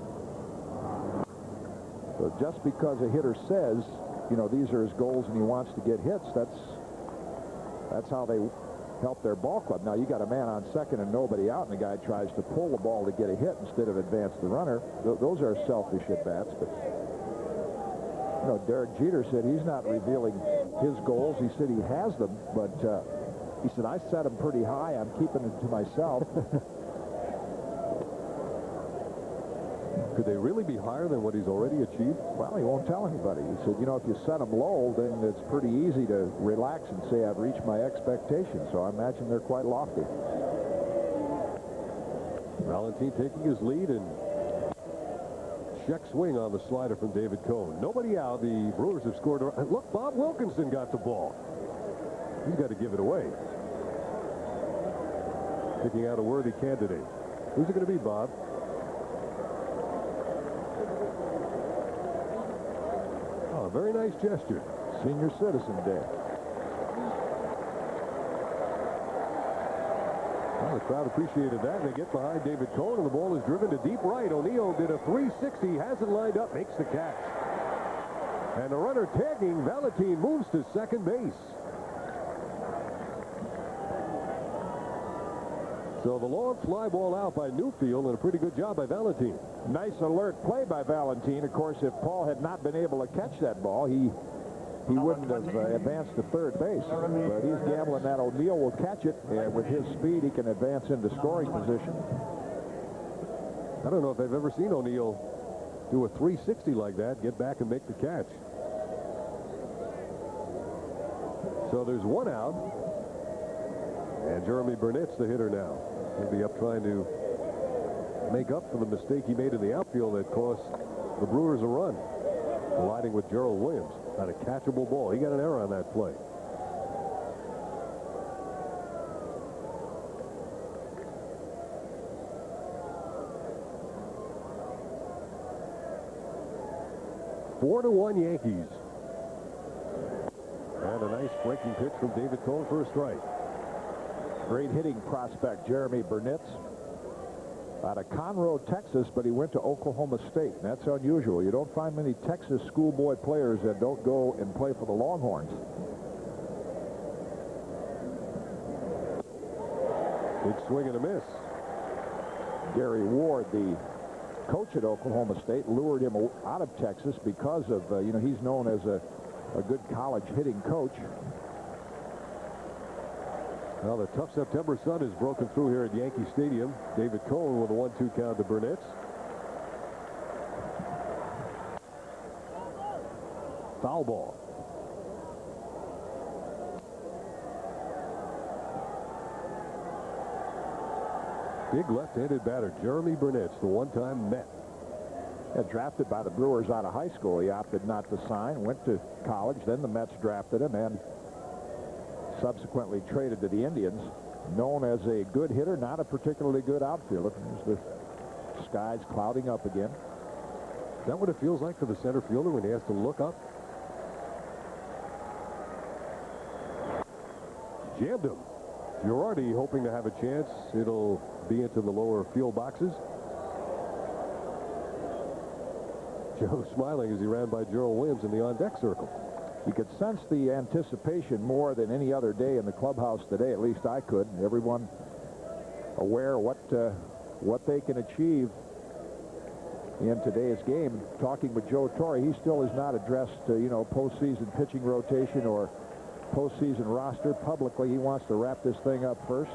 So just because a hitter says, you know, these are his goals and he wants to get hits, that's how they help their ball club. Now, you got a man on second and nobody out, and the guy tries to pull the ball to get a hit instead of advance the runner. Those are selfish at-bats. But, you know, Derek Jeter said he's not revealing his goals. He said he has them, but he said, I set them pretty high. I'm keeping them to myself. Could they really be higher than what he's already achieved? Well, he won't tell anybody. He said, you know, if you set them low, then it's pretty easy to relax and say, I've reached my expectations. So I imagine they're quite lofty. Valentin taking his lead, and check swing on the slider from David Cone. Nobody out. The Brewers have scored. Look, Bob Wilkinson got the ball. He's got to give it away. Picking out a worthy candidate. Who's it going to be, Bob? Oh, very nice gesture. Senior Citizen Day. Well, the crowd appreciated that. They get behind David Cone, and the ball is driven to deep right. O'Neill did a 360. Has it lined up. Makes the catch. And the runner tagging Valentin moves to second base. So the long fly ball out by Newfield, and a pretty good job by Valentin. Nice alert play by Valentin. Of course, if Paul had not been able to catch that ball, he wouldn't have advanced to third base. But he's gambling that O'Neill will catch it, and with his speed, he can advance into scoring position. I don't know if I've ever seen O'Neill do a 360 like that, get back and make the catch. So there's one out. And Jeremy Burnett's the hitter now. He'll be up trying to make up for the mistake he made in the outfield that cost the Brewers a run. Colliding with Gerald Williams. Not a catchable ball. He got an error on that play. Four to 1 Yankees. And a nice breaking pitch from David Cone for a strike. Great hitting prospect, Jeremy Burnett. Out of Conroe, Texas, but he went to Oklahoma State. And that's unusual. You don't find many Texas schoolboy players that don't go and play for the Longhorns. Big swing and a miss. Gary Ward, the coach at Oklahoma State, lured him out of Texas because of, you know, he's known as a good college hitting coach. Well, the tough September sun has broken through here at Yankee Stadium. David Cone with a 1-2 count to Burnett. Foul ball. Big left-handed batter, Jeremy Burnett, the one-time Met. Drafted by the Brewers out of high school. He opted not to sign, went to college, then the Mets drafted him, and subsequently traded to the Indians. Known as a good hitter, not a particularly good outfielder. There's the skies clouding up again. Is that what it feels like for the center fielder when he has to look up? Jammed him. Girardi hoping to have a chance. It'll be into the lower field boxes. Joe smiling as he ran by Gerald Williams in the on-deck circle. You could sense the anticipation more than any other day in the clubhouse today. At least I could. Everyone aware what they can achieve in today's game. Talking with Joe Torre, he still has not addressed, you know, postseason pitching rotation or postseason roster publicly. He wants to wrap this thing up first.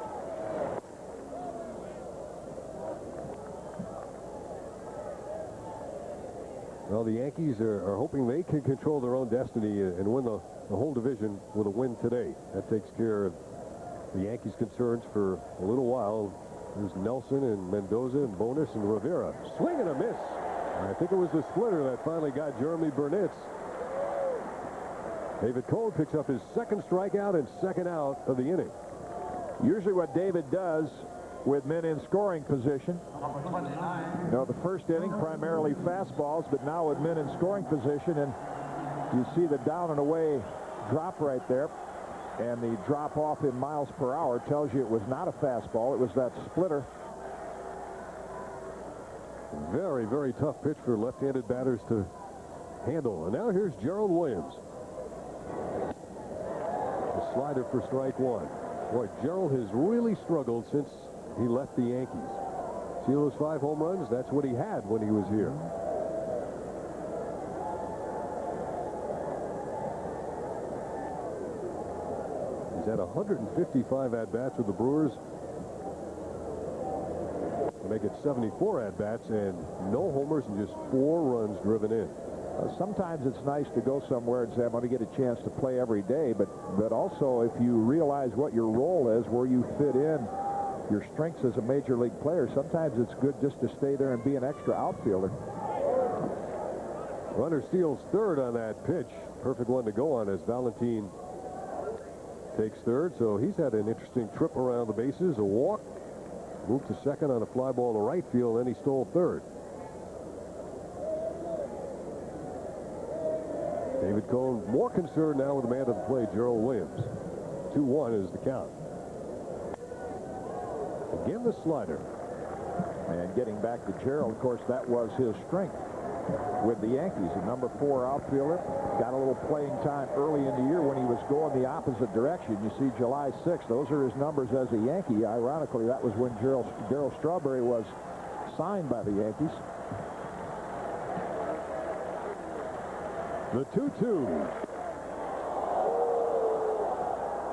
Well, the Yankees are hoping they can control their own destiny and win the whole division with a win today. That takes care of the Yankees' concerns for a little while. There's Nelson and Mendoza and Bonus and Rivera. Swing and a miss. I think it was the splitter that finally got Jeremy Burnett. David Cone picks up his second strikeout and second out of the inning. Usually what David does with men in scoring position, you know, the first inning primarily fastballs, but now with men in scoring position, and you see the down and away drop right there, and the drop off in miles per hour tells you it was not a fastball, it was that splitter. Very, very tough pitch for left-handed batters to handle. And now here's Gerald Williams. The slider for strike one. Boy, Gerald has really struggled since he left the Yankees. See those 5 home runs? That's what he had when he was here. He's had 155 at-bats with the Brewers. To make it 74 at-bats and no homers and just 4 runs driven in. Sometimes it's nice to go somewhere and say, I'm going to get a chance to play every day, but also if you realize what your role is, where you fit in, your strengths as a major league player, sometimes it's good just to stay there and be an extra outfielder. Runner steals third on that pitch. Perfect one to go on as Valentin takes third, so he's had an interesting trip around the bases, a walk, moved to second on a fly ball to right field, then he stole third. David Cone more concerned now with the man at the plate, Gerald Williams. 2-1 is the count. Again, the slider. And getting back to Gerald, of course, that was his strength with the Yankees. A number 4 outfielder. Got a little playing time early in the year when he was going the opposite direction. You see July 6th. Those are his numbers as a Yankee. Ironically, that was when Darryl Strawberry was signed by the Yankees. The 2-2.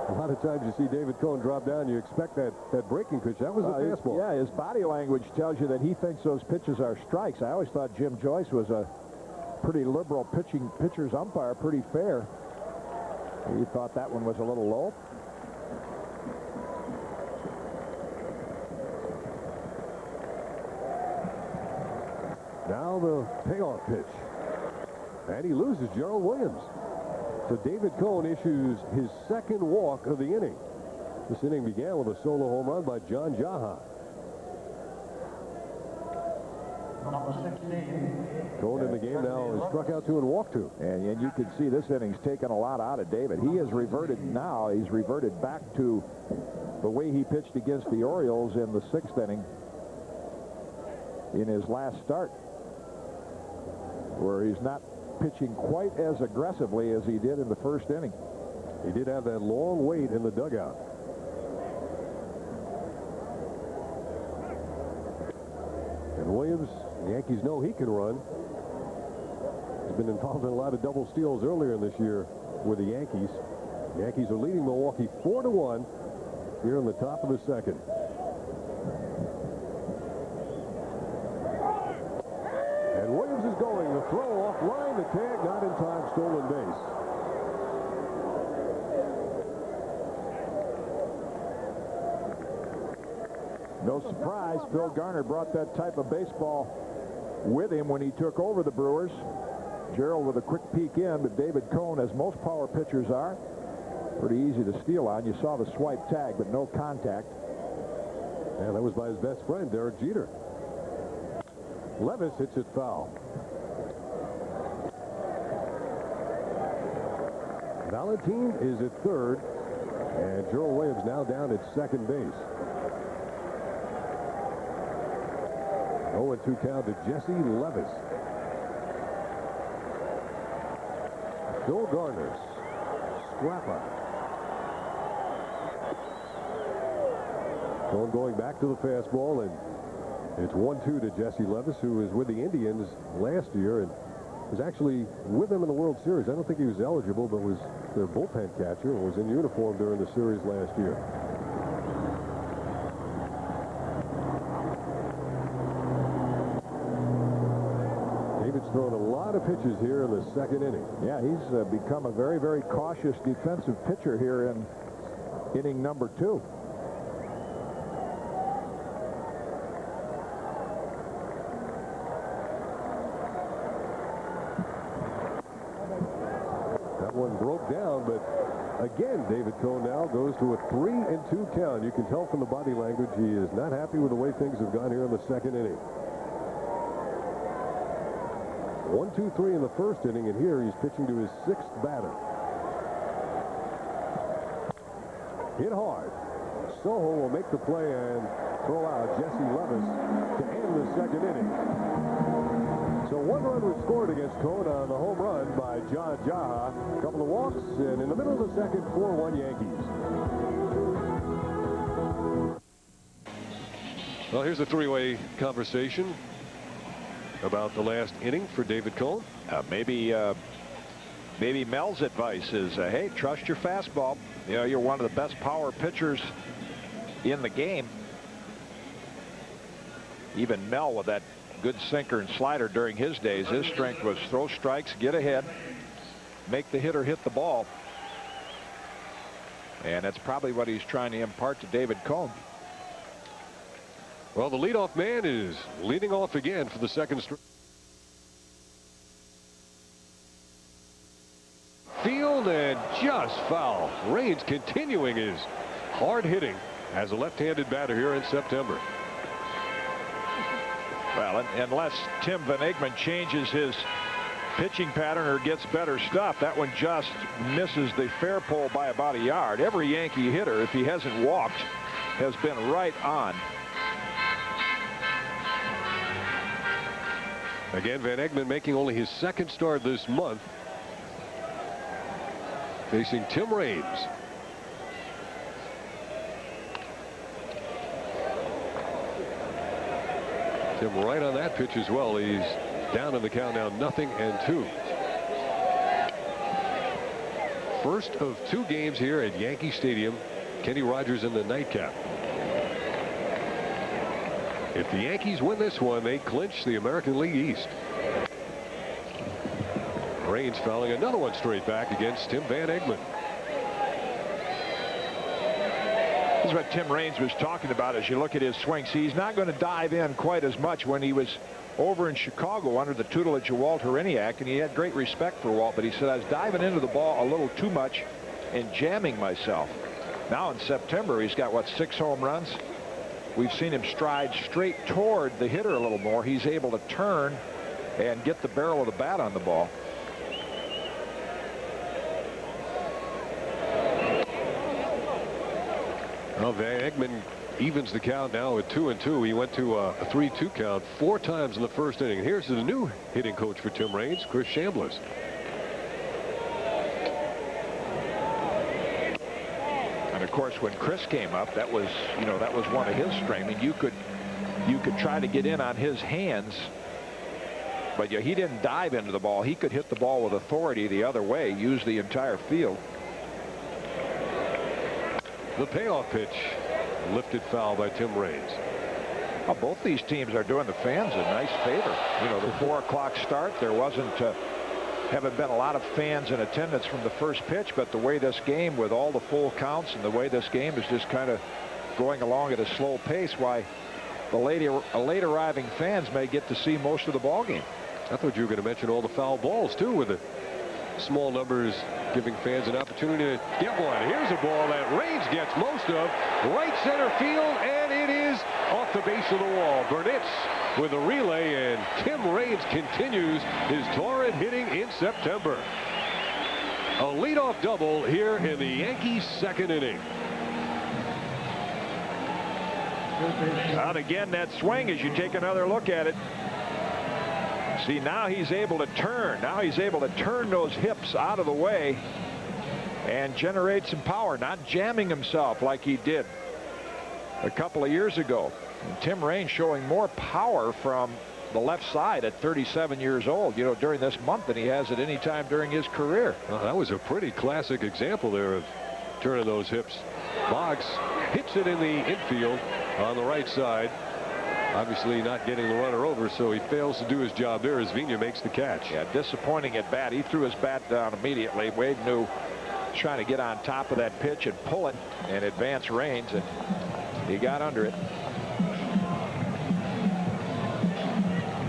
A lot of times you see David Cone drop down, you expect that breaking pitch. That was a fastball. Yeah, his body language tells you that he thinks those pitches are strikes. I always thought Jim Joyce was a pretty liberal pitcher's umpire, pretty fair. He thought that one was a little low. Now the payoff pitch. And he loses Gerald Williams. So David Cone issues his second walk of the inning. This inning began with a solo home run by John Jaha. Number 16. Cone in the game now has struck out 2 and walked 2. And you can see this inning's taken a lot out of David. He has reverted now. He's reverted back to the way he pitched against the Orioles in the 6th inning in his last start, where he's not pitching quite as aggressively as he did in the 1st inning. He did have that long wait in the dugout. And Williams, the Yankees know he can run. He's been involved in a lot of double steals earlier in this year with the Yankees. The Yankees are leading Milwaukee 4-1 here in the top of the 2nd. And Williams is going. The throw off line, the tag not in time, stolen base. No surprise, Phil Garner brought that type of baseball with him when he took over the Brewers. Gerald with a quick peek in, but David Cone, as most power pitchers are, pretty easy to steal on. You saw the swipe tag, but no contact. And that was by his best friend, Derek Jeter. Levis hits it foul. Valentin is at third, and Gerald Williams now down at second base. 0-2 count to Jesse Levis. Phil Garner, Scrappa. Going back to the fastball, and it's 1-2 to Jesse Levis, who was with the Indians last year and was actually with them in the World Series. I don't think he was eligible, but was their bullpen catcher and was in uniform during the series last year. David's thrown a lot of pitches here in the 2nd inning. Yeah, he's become a very, very cautious defensive pitcher here in inning number 2. That one broke down, but again, David Cone now goes to a 3-2 count. You can tell from the body language he is not happy with the way things have gone here in the second inning. 1-2-3 in the first inning, and here he's pitching to his 6th batter. Hit hard. Soho will make the play and throw out Jesse Levis to end the second inning. So 1 run was scored against Cone on the home run by John Jaha. A couple of walks, and in the middle of the second, 4-1 Yankees. Well, here's a three-way conversation about the last inning for David Cone. Maybe Mel's advice is, hey, trust your fastball. You know, you're one of the best power pitchers in the game. Even Mel with that good sinker and slider during his days, his strength was throw strikes, get ahead, make the hitter hit the ball. And that's probably what he's trying to impart to David Cone. Well, the leadoff man is leading off again for the second straight. Field and just foul. Raines continuing his hard hitting as a left-handed batter here in September. Well, unless Tim Vanegmond changes his pitching pattern or gets better stuff, that one just misses the fair pole by about a yard. Every Yankee hitter, if he hasn't walked, has been right on. Again, Vanegmond making only his 2nd start this month, facing Tim Raines. Tim right on that pitch as well. He's down in the count now, 0-2. First of 2 games here at Yankee Stadium. Kenny Rogers in the nightcap. If the Yankees win this one, they clinch the American League East. Raines fouling another one straight back against Tim Vanegmond. This is what Tim Raines was talking about as you look at his swing. See, he's not going to dive in quite as much. When he was over in Chicago under the tutelage of Walt Horeniak, and he had great respect for Walt, but he said, I was diving into the ball a little too much and jamming myself. Now in September, he's got, what, 6 home runs? We've seen him stride straight toward the hitter a little more. He's able to turn and get the barrel of the bat on the ball. Well, Vanegmond evens the count now at 2-2. He went to a 3-2 count 4 times in the first inning. Here's the new hitting coach for Tim Raines, Chris Chambliss. And of course, when Chris came up, that was, you know, that was one of his strengths. I mean, you could try to get in on his hands, but he didn't dive into the ball. He could hit the ball with authority the other way, use the entire field. The payoff pitch lifted foul by Tim Raines. Well, both these teams are doing the fans a nice favor. You know, the 4 o'clock start, there haven't been a lot of fans in attendance from the first pitch, but the way this game, with all the full counts and the way this game is just kind of going along at a slow pace, why the late arriving fans may get to see most of the ball game. I thought you were going to mention all the foul balls too, with the small numbers giving fans an opportunity to get one. Here's a ball that Raines gets most of, right center field, and it is off the base of the wall. Burnitz with a relay, and Tim Raines continues his torrid hitting in September. A leadoff double here in the Yankees' 2nd inning. And again, that swing, as you take another look at it. See, now he's able to turn. Now he's able to turn those hips out of the way and generate some power, not jamming himself like he did a couple of years ago. And Tim Raines showing more power from the left side at 37 years old, you know, during this month than he has at any time during his career. Well, that was a pretty classic example there of turning those hips. Boggs hits it in the infield on the right side. Obviously not getting the runner over, so he fails to do his job there as Vigna makes the catch. Yeah, disappointing at bat. He threw his bat down immediately. Wade knew, trying to get on top of that pitch and pull it and advance Raines, and he got under it.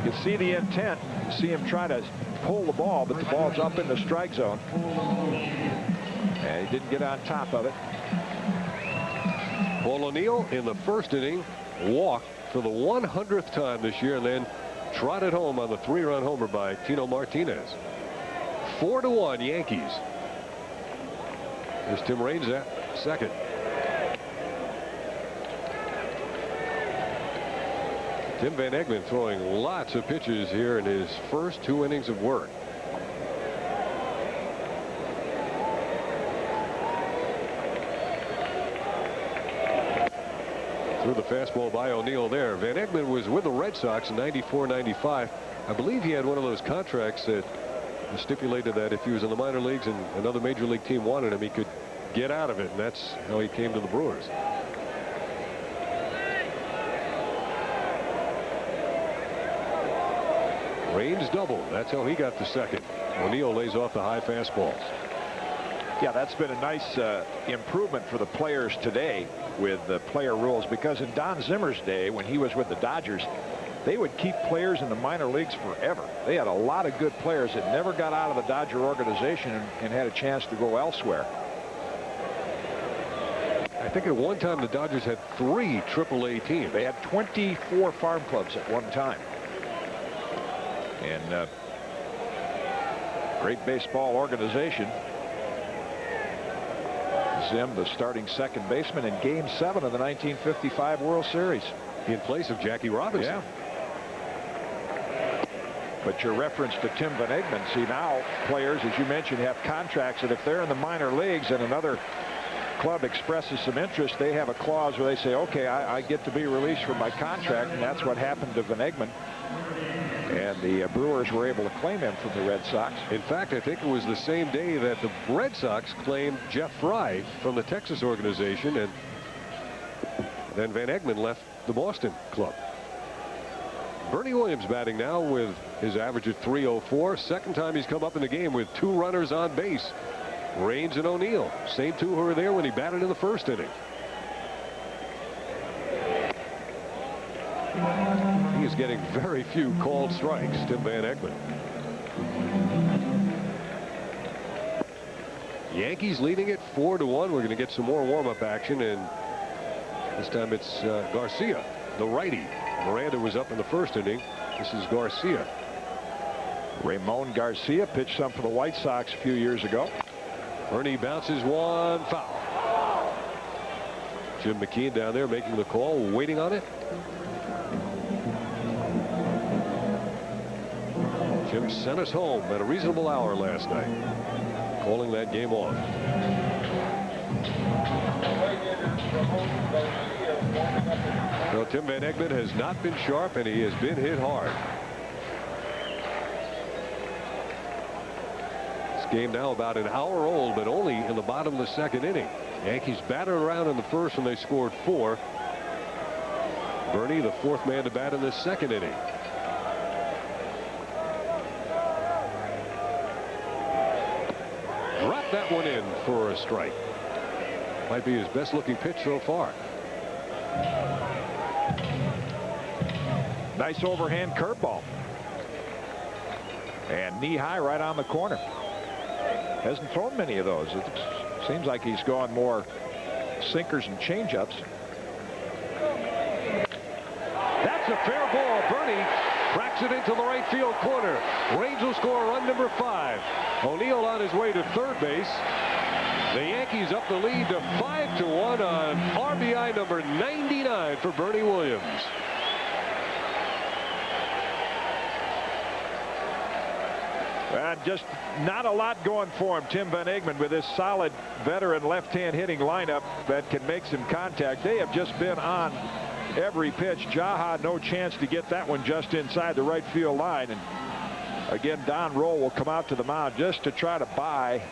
You see the intent. You see him try to pull the ball, but the ball's up in the strike zone. And he didn't get on top of it. Paul O'Neill in the first inning walked for the 100th time this year and then trotted home on the 3-run homer by Tino Martinez. 4-1 Yankees. Here's Tim Raines at second. Tim Vanegmond throwing lots of pitches here in his first 2 innings of work. Threw the fastball by O'Neill there. Vanegmond was with the Red Sox in '94-95. I believe he had one of those contracts that stipulated that if he was in the minor leagues and another major league team wanted him, he could get out of it, and that's how he came to the Brewers. Raines double. That's how he got to second. O'Neill lays off the high fastballs. Yeah, that's been a nice improvement for the players today with the player rules, because in Don Zimmer's day, when he was with the Dodgers, they would keep players in the minor leagues forever. They had a lot of good players that never got out of the Dodger organization and had a chance to go elsewhere. I think at one time the Dodgers had 3 AAA teams. They had 24 farm clubs at one time. And great baseball organization. Zim, the starting second baseman in Game 7 of the 1955 World Series. In place of Jackie Robinson. Yeah. But your reference to Tim Vanegmond, see now players, as you mentioned, have contracts that if they're in the minor leagues and another club expresses some interest, they have a clause where they say, okay, I get to be released from my contract, and that's what happened to Vanegmond. And the Brewers were able to claim him from the Red Sox. In fact, I think it was the same day that the Red Sox claimed Jeff Fry from the Texas organization, and then Vanegmond left the Boston club. Bernie Williams batting now with his average at .304. Second time he's come up in the game with 2 runners on base. Raines and O'Neill, same 2 who were there when he batted in the first inning. He is getting very few called strikes, Tim Vanegmond. Yankees leading it 4-1. We're going to get some more warm-up action, and this time it's Garcia, the righty. Miranda was up in the first inning. This is Garcia. Ramon Garcia pitched some for the White Sox a few years ago. Bernie bounces one foul. Jim McKeon down there making the call, waiting on it. Jim sent us home at a reasonable hour last night, calling that game off. Well, Tim Vanegmond has not been sharp, and he has been hit hard. This game now about an hour old, but only in the bottom of the second inning. Yankees battered around in the first when they scored 4. Bernie, the 4th man to bat in this second inning. Dropped that one in for a strike. Might be his best looking pitch so far. Nice overhand curveball. And knee high right on the corner. Hasn't thrown many of those. It seems like he's gone more sinkers and changeups. That's a fair ball. Bernie cracks it into the right field corner. Raines will score run number 5. O'Neill on his way to third base. The Yankees up the lead to 5-1 on RBI number 99 for Bernie Williams. And just not a lot going for him, Tim Vanegmond, with this solid veteran left-hand hitting lineup that can make some contact. They have just been on every pitch. Jaha, no chance to get that one just inside the right field line. And again, Don Roll will come out to the mound just to try to buy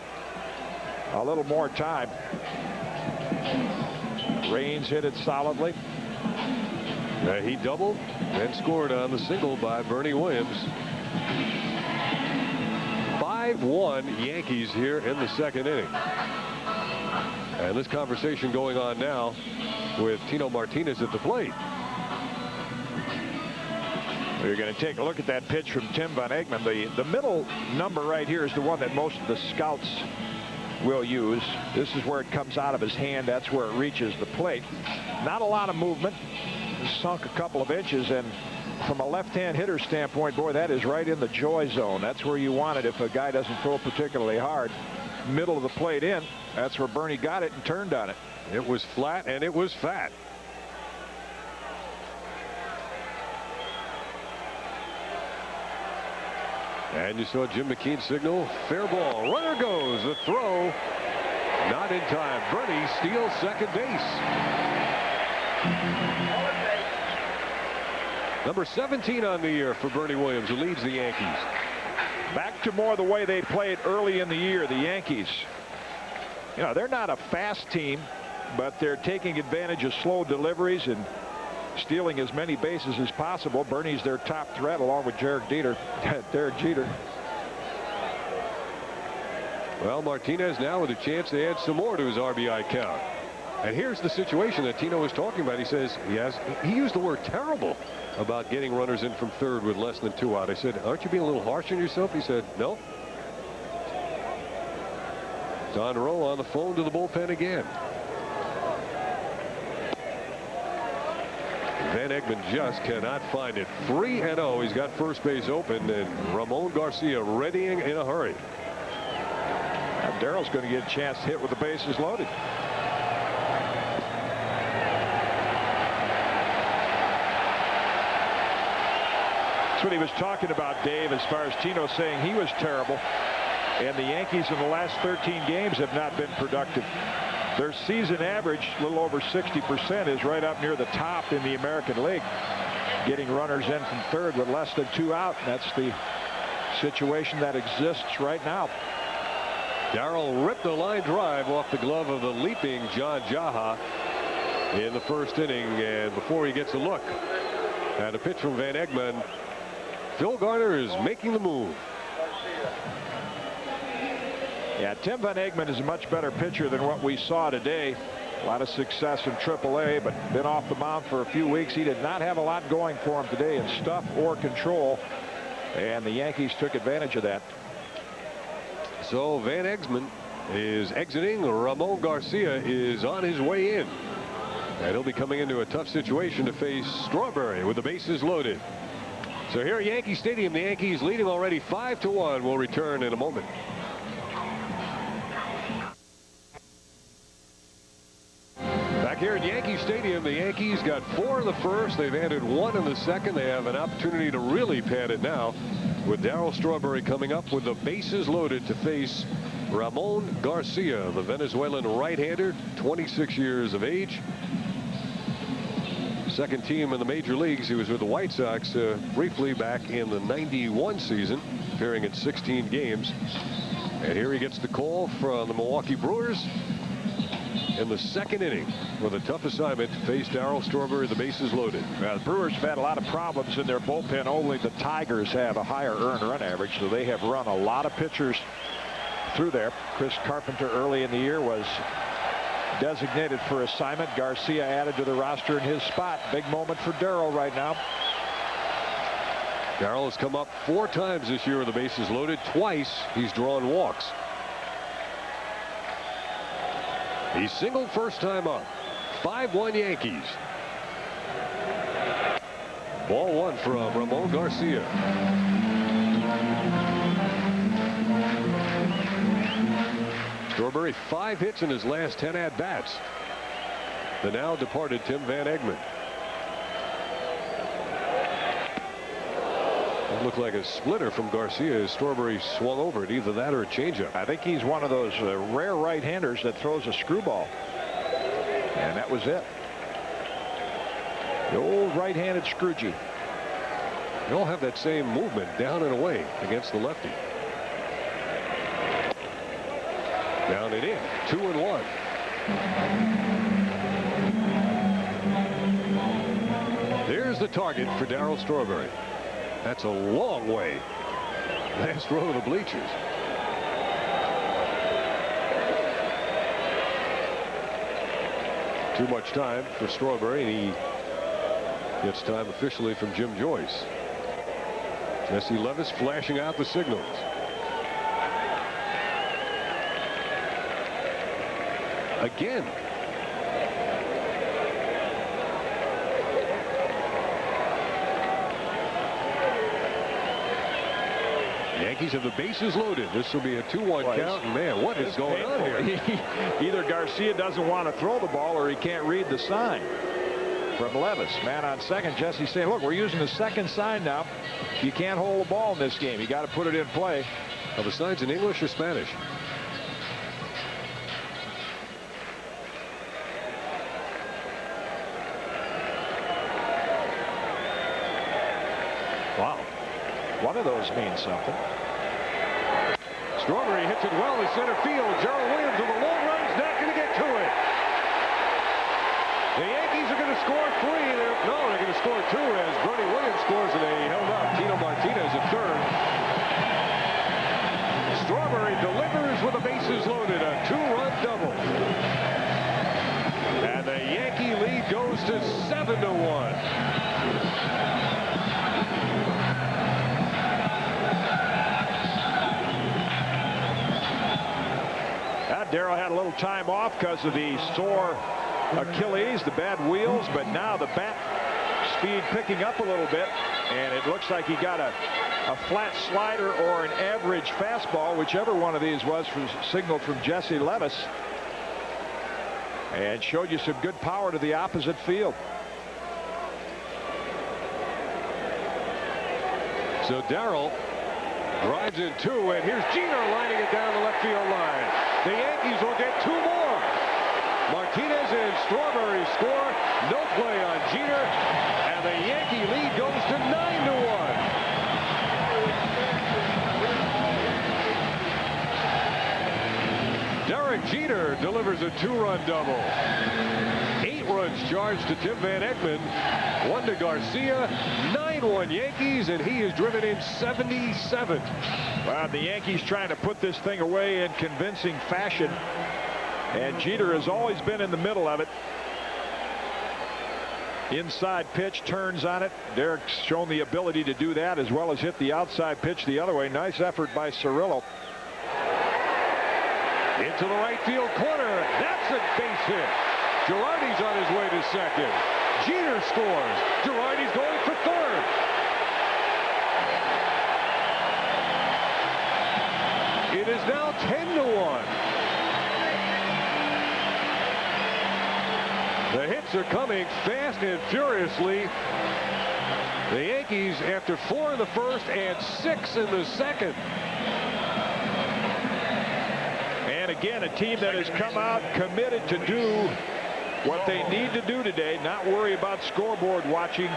a little more time. Raines hit it solidly. He doubled and scored on the single by Bernie Williams. 5-1 Yankees here in the second inning. And this conversation going on now with Tino Martinez at the plate. We're going to take a look at that pitch from Tim Vanegmond. The middle number right here is the one that most of the scouts will use. This is where it comes out of his hand. That's where it reaches the plate. Not a lot of movement. Sunk a couple of inches, and from a left-hand hitter standpoint, boy, that is right in the joy zone. That's where you want it if a guy doesn't throw particularly hard. Middle of the plate in. That's where Bernie got it and turned on it. It was flat and it was fat. And you saw Jim McKean signal, fair ball. Runner goes. The throw, not in time. Bernie steals second base. Number 17 on the year for Bernie Williams, who leads the Yankees. Back to more the way they played early in the year, the Yankees. You know, they're not a fast team, but they're taking advantage of slow deliveries and stealing as many bases as possible. Bernie's their top threat, along with Derek Jeter. Well, Martinez now with a chance to add some more to his RBI count. And here's the situation that Tino was talking about. He says he used the word terrible about getting runners in from third with less than 2 out. I said, aren't you being a little harsh on yourself? He said, no. Don Rowe on the phone to the bullpen again. Vanegmond just cannot find it. 3-0. He's got first base open, and Ramon Garcia readying in a hurry. Now Darrell's going to get a chance to hit with the bases loaded. That's what he was talking about, Dave, as far as Tino saying he was terrible. And the Yankees in the last 13 games have not been productive. Their season average, a little over 60%, is right up near the top in the American League. Getting runners in from third with less than 2 out. That's the situation that exists right now. Darrell ripped a line drive off the glove of the leaping John Jaha in the first inning. And before he gets a look at a pitch from Vanegmond, Phil Garner is making the move. Yeah, Tim Vanegmond is a much better pitcher than what we saw today. A lot of success in AAA, but been off the mound for a few weeks. He did not have a lot going for him today in stuff or control, and the Yankees took advantage of that. So Vanegmond is exiting. Ramon Garcia is on his way in, and he'll be coming into a tough situation to face Strawberry with the bases loaded. So here at Yankee Stadium, the Yankees leading already 5-1. We'll return in a moment. Back here at Yankee Stadium, the Yankees got 4 in the first. They've added 1 in the second. They have an opportunity to really pad it now, with Darryl Strawberry coming up with the bases loaded to face Ramon Garcia, the Venezuelan right-hander, 26 years of age. Second team in the major leagues. He was with the White Sox briefly back in the '91 season, appearing in 16 games. And here he gets the call from the Milwaukee Brewers in the second inning with a tough assignment to face Darryl Strawberry, the bases loaded. The Brewers have had a lot of problems in their bullpen. Only the Tigers have a higher earned run average, so they have run a lot of pitchers through there. Chris Carpenter early in the year was designated for assignment. Garcia added to the roster in his spot. Big moment for Darryl right now. Darryl has come up 4 times this year with the bases loaded. Twice he's drawn walks. He singled first time up. 5-1 Yankees. Ball 1 from Ramon Garcia. Strawberry 5 hits in his last 10 at-bats. The now departed Tim Vanegmond. It looked like a splitter from Garcia as Strawberry swung over it. Either that or a changeup. I think he's one of those rare right-handers that throws a screwball. And that was it. The old right-handed Scroogey. They all have that same movement, down and away against the lefty. Down and in. 2-1. There's the target for Darryl Strawberry. That's a long way. Last row of the bleachers. Too much time for Strawberry, and he gets time officially from Jim Joyce. Jesse Levis flashing out the signals. again. Yankees have the bases loaded. This will be a 2-1 count. Man, what is going on here? Either Garcia doesn't want to throw the ball or he can't read the sign from Levis. Man on second. Jesse saying, look, we're using the second sign now. You can't hold the ball in this game. You got to put it in play. Well, the sign's in English or Spanish? Wow. One of those means something. Strawberry hits it well to center field. Gerald Williams with a long run is not going to get to it. The Yankees are going to score 3. They're going to score 2 as Bernie Williams scores and they held up. Tino Martinez at third. Strawberry delivers with the bases loaded. A 2-run double. And the Yankee lead goes to 7-1. Darryl had a little time off because of the sore Achilles, the bad wheels, but now the bat speed picking up a little bit, and it looks like he got a flat slider or an average fastball, whichever one of these was, signaled from Jesse Levis, and showed you some good power to the opposite field. So Darryl drives in 2, and here's Jeter lining it down the left field line. The Yankees will get 2 more. Martinez and Strawberry score. No play on Jeter, and the Yankee lead goes to 9-1. Derek Jeter delivers a 2-run double. 8 runs charged to Tim Vanegmond, 1 to Garcia. 9-1 Yankees, and he is driven in 77. Well, the Yankees trying to put this thing away in convincing fashion, and Jeter has always been in the middle of it. Inside pitch, turns on it. Derek's shown the ability to do that, as well as hit the outside pitch the other way. Nice effort by Cirillo. Into the right field corner. That's a base hit. Girardi's on his way to second. Jeter scores. Girardi's going for third. It is now 10-1. The hits are coming fast and furiously. The Yankees, after 4 in the first and 6 in the second. And again, a team that has come out committed to do what they need to do today, not worry about scoreboard watching,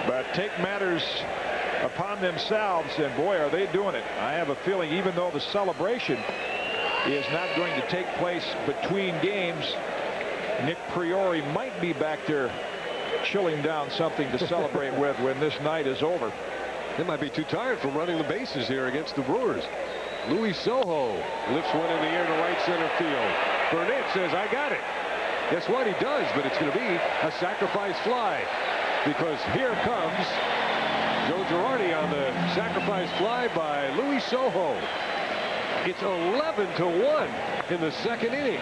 but take matters upon themselves, and boy, are they doing it. I have a feeling, even though the celebration is not going to take place between games, Nick Priori might be back there chilling down something to celebrate with when this night is over. They might be too tired from running the bases here against the Brewers. Luis Sojo lifts one in the air to right center field. Burnett says, I got it. Guess what? He does, but it's going to be a sacrifice fly, because here comes Joe Girardi on the sacrifice fly by Luis Sojo. It's 11-1 in the second inning.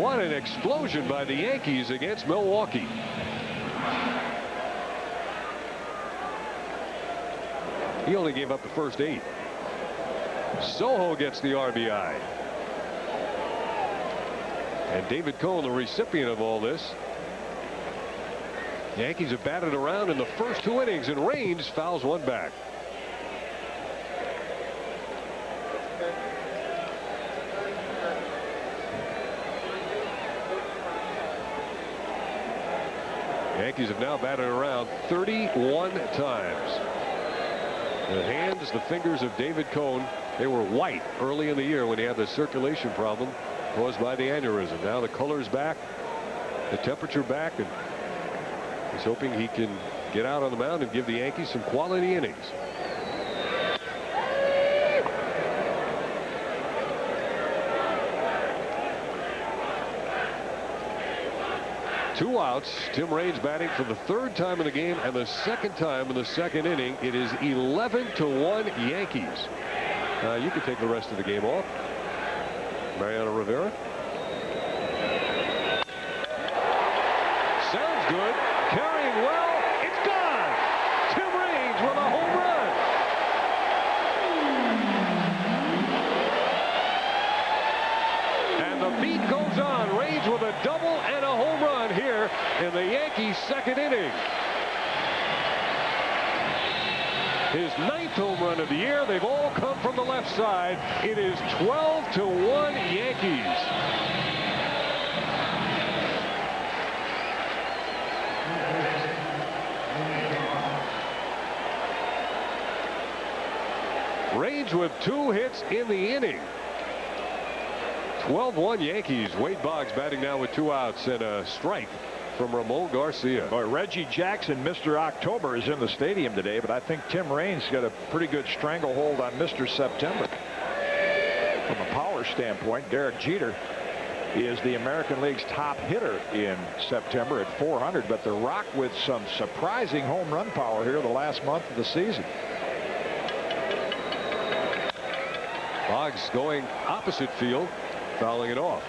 What an explosion by the Yankees against Milwaukee. He only gave up the first 8. Sojo gets the RBI. And David Cone, the recipient of all this. The Yankees have batted around in the first 2 innings, and Raines fouls one back. The Yankees have now batted around 31 times. The hands, the fingers of David Cone, they were white early in the year when he had the circulation problem caused by the aneurysm. Now the color's back, the temperature back, and he's hoping he can get out on the mound and give the Yankees some quality innings. 2 outs. Tim Raines batting for the 3rd time in the game and the 2nd time in the 2nd inning. It is 11-1 Yankees. You can take the rest of the game off. Mariano Rivera. Sounds good. Carrying well. It's gone. Tim Raines with a home run. And the beat goes on. Raines with a double and a home run here in the Yankees' 2nd inning. His 9th home run of the year. They've all come from the left side. It is 12-1 Yankees. Raines with 2 hits in the inning. 12-1 Yankees. Wade Boggs batting now with 2 outs and a strike from Ramon Garcia. Boy, Reggie Jackson, Mr. October, is in the stadium today, but I think Tim Raines got a pretty good stranglehold on Mr. September. From a power standpoint, Derek Jeter is the American League's top hitter in September at 400, but the Rock with some surprising home run power here the last month of the season. Boggs going opposite field, fouling it off.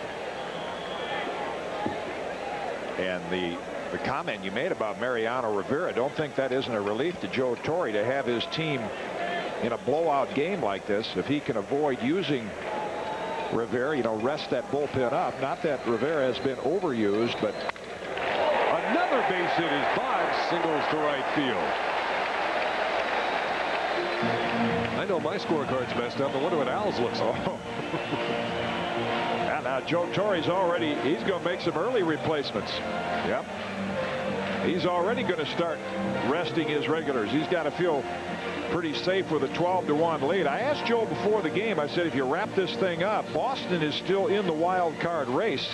And the comment you made about Mariano Rivera, don't think that isn't a relief to Joe Torre to have his team in a blowout game like this. If he can avoid using Rivera, you know, rest that bullpen up. Not that Rivera has been overused, but another base hit as Boggs singles to right field. I know my scorecard's messed up. I wonder what Al's looks like. Now Joe Torre's already, he's going to make some early replacements. Yep. He's already going to start resting his regulars. He's got to feel pretty safe with a 12-1 lead. I asked Joe before the game, I said, if you wrap this thing up, Boston is still in the wild card race.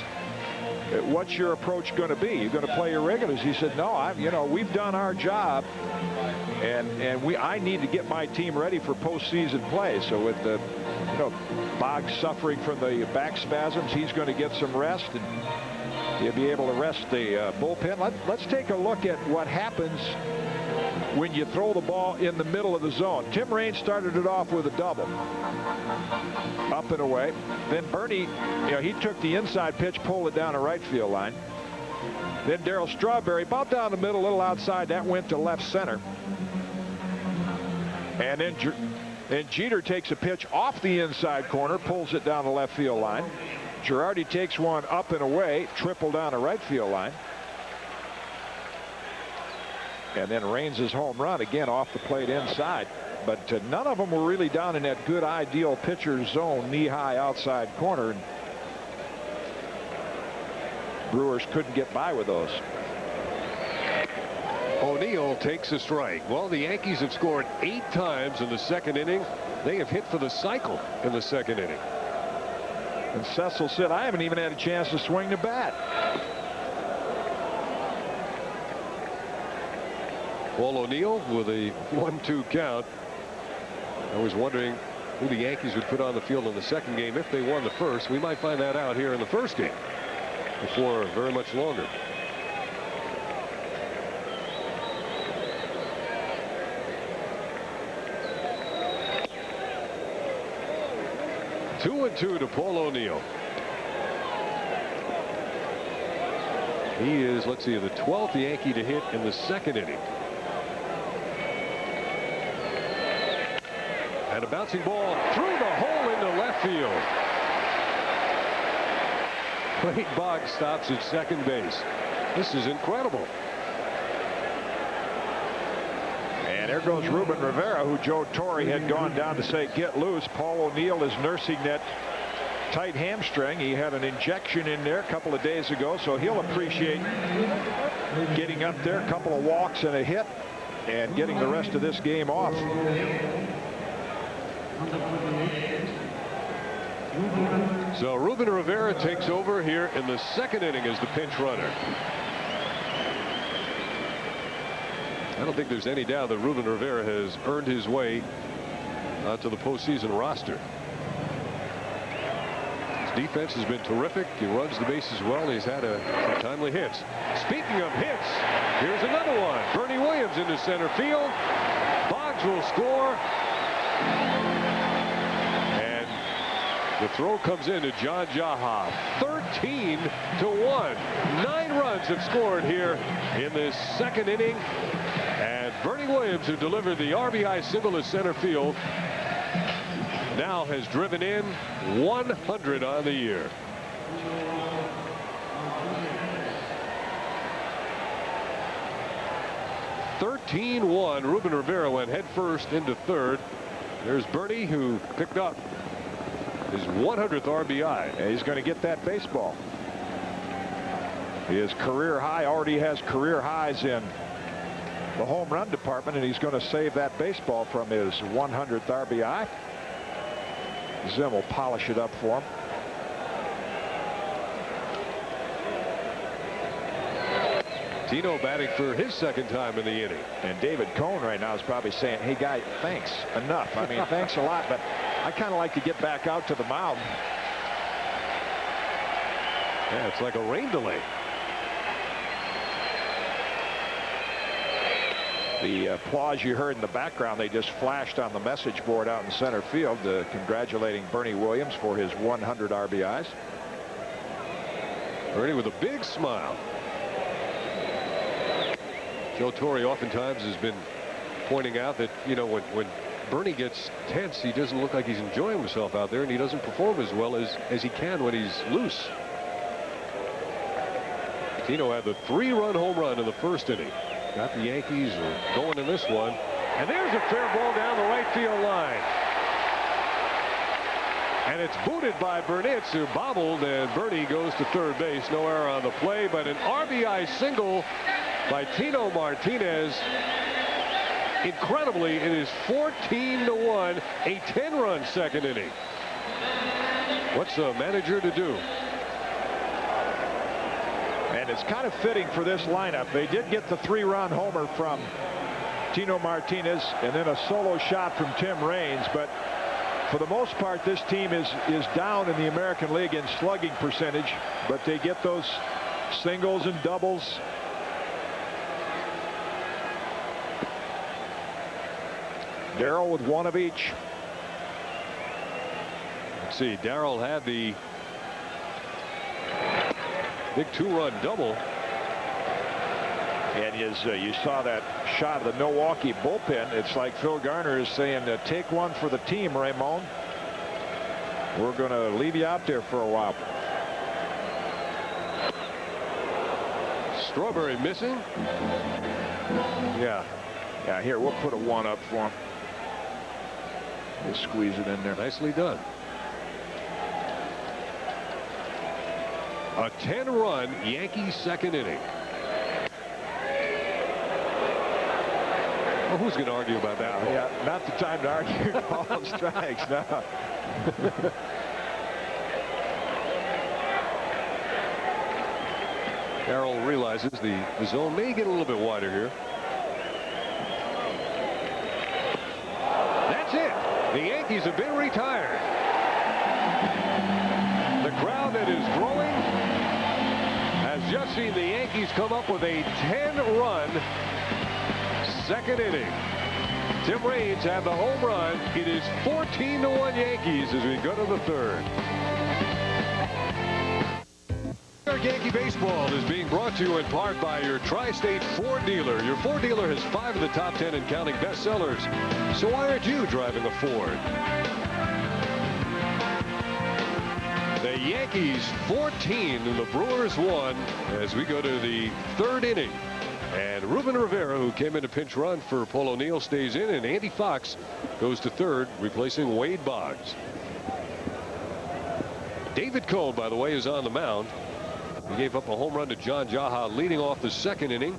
What's your approach going to be? You're going to play your regulars? He said, no, you know, we've done our job, and I need to get my team ready for postseason play. So with the, you know, Boggs suffering from the back spasms, he's going to get some rest, and he'll be able to rest the bullpen. Let's take a look at what happens when you throw the ball in the middle of the zone. Tim Raines started it off with a double. Up and away. Then Bernie, you know, he took the inside pitch, pulled it down the right field line. Then Darryl Strawberry, about down the middle, a little outside, that went to left center. And then Jeter takes a pitch off the inside corner, pulls it down the left field line. Girardi takes one up and away, triple down the right field line. And then Raines' home run again off the plate inside. But none of them were really down in that good ideal pitcher zone, knee-high outside corner. And Brewers couldn't get by with those. O'Neill takes a strike. Well, the Yankees have scored 8 times in the 2nd inning. They have hit for the cycle in the 2nd inning. And Cecil said, I haven't even had a chance to swing the bat. Paul O'Neill with a 1-2 count. I was wondering who the Yankees would put on the field in the 2nd game if they won the 1st. We might find that out here in the 1st game before very much longer. Two and two to Paul O'Neill. He is, let's see, the 12th Yankee to hit in the 2nd inning. And a bouncing ball through the hole into left field. Wade Boggs stops at second base. This is incredible. And there goes Ruben Rivera, who Joe Torre had gone down to say get loose. Paul O'Neill is nursing that tight hamstring. He had an injection in there a couple of days ago, so he'll appreciate getting up there, a couple of walks and a hit, and getting the rest of this game off. So Ruben Rivera takes over here in the 2nd inning as the pinch runner. I don't think there's any doubt that Ruben Rivera has earned his way to the postseason roster. He's defense has been terrific. He runs the bases well. He's had some timely hits. Speaking of hits, here's another one. Bernie Williams into center field. Boggs will score. And the throw comes into John Jaha. 13-1. 9 runs have scored here in this second inning. And Bernie Williams, who delivered the RBI single to center field, now has driven in 100 on the year. Ruben Rivera went headfirst into third. There's Bernie, who picked up his 100th RBI. Yeah, he's going to get that baseball. His career high, already has career highs in the home run department, and he's going to save that baseball from his 100th RBI. Zim will polish it up for him. Tino batting for his second time in the inning. And David Cone right now is probably saying, hey, guy, thanks. Enough. I mean, thanks a lot, but I kind of like to get back out to the mound. Yeah, it's like a rain delay. The applause you heard in the background, they just flashed on the message board out in center field, congratulating Bernie Williams for his 100 RBIs. Bernie with a big smile. Joe Torre oftentimes has been pointing out that, you know, when Bernie gets tense, he doesn't look like he's enjoying himself out there, and he doesn't perform as well as he can when he's loose. Tino had the 3-run home run in the first inning. Got the Yankees going in this one. And there's a fair ball down the right field line. And it's booted by Burnitz, who bobbled, and Bernie goes to third base. No error on the play, but an RBI single by Tino Martinez. Incredibly, it is 14-1, a 10-run second inning. What's a manager to do? And it's kind of fitting for this lineup. They did get the 3-run homer from Tino Martinez and then a solo shot from Tim Raines, but for the most part this team is down in the American League in slugging percentage, but they get those singles and doubles. Darrell with one of each. Let's see, Darrell had the big 2-run double. And you saw that shot of the Milwaukee bullpen. It's like Phil Garner is saying, take one for the team, Raymond. We're going to leave you out there for a while. Strawberry missing. Yeah, here, we'll put a 1 up for him. We'll squeeze it in there. Nicely done. A 10-run Yankees second inning. Well, who's going to argue about that one? Yeah, not the time to argue. Call strikes now. Darrell realizes the zone may get a little bit wider here. That's it. The Yankees have been retired. The crowd that is growing has just seen the Yankees come up with a 10-run second inning. Tim Raines had the home run. It is 14-1 Yankees as we go to the third. Yankee Baseball is being brought to you in part by your Tri-State Ford dealer. Your Ford dealer has 5 of the top 10 and counting bestsellers. So why aren't you driving a Ford? The Yankees 14 and the Brewers 1 as we go to the third inning. And Ruben Rivera, who came in a pinch run for Paul O'Neill, stays in, and Andy Fox goes to third, replacing Wade Boggs. David Cone, by the way, is on the mound. He gave up a home run to John Jaha leading off the second inning.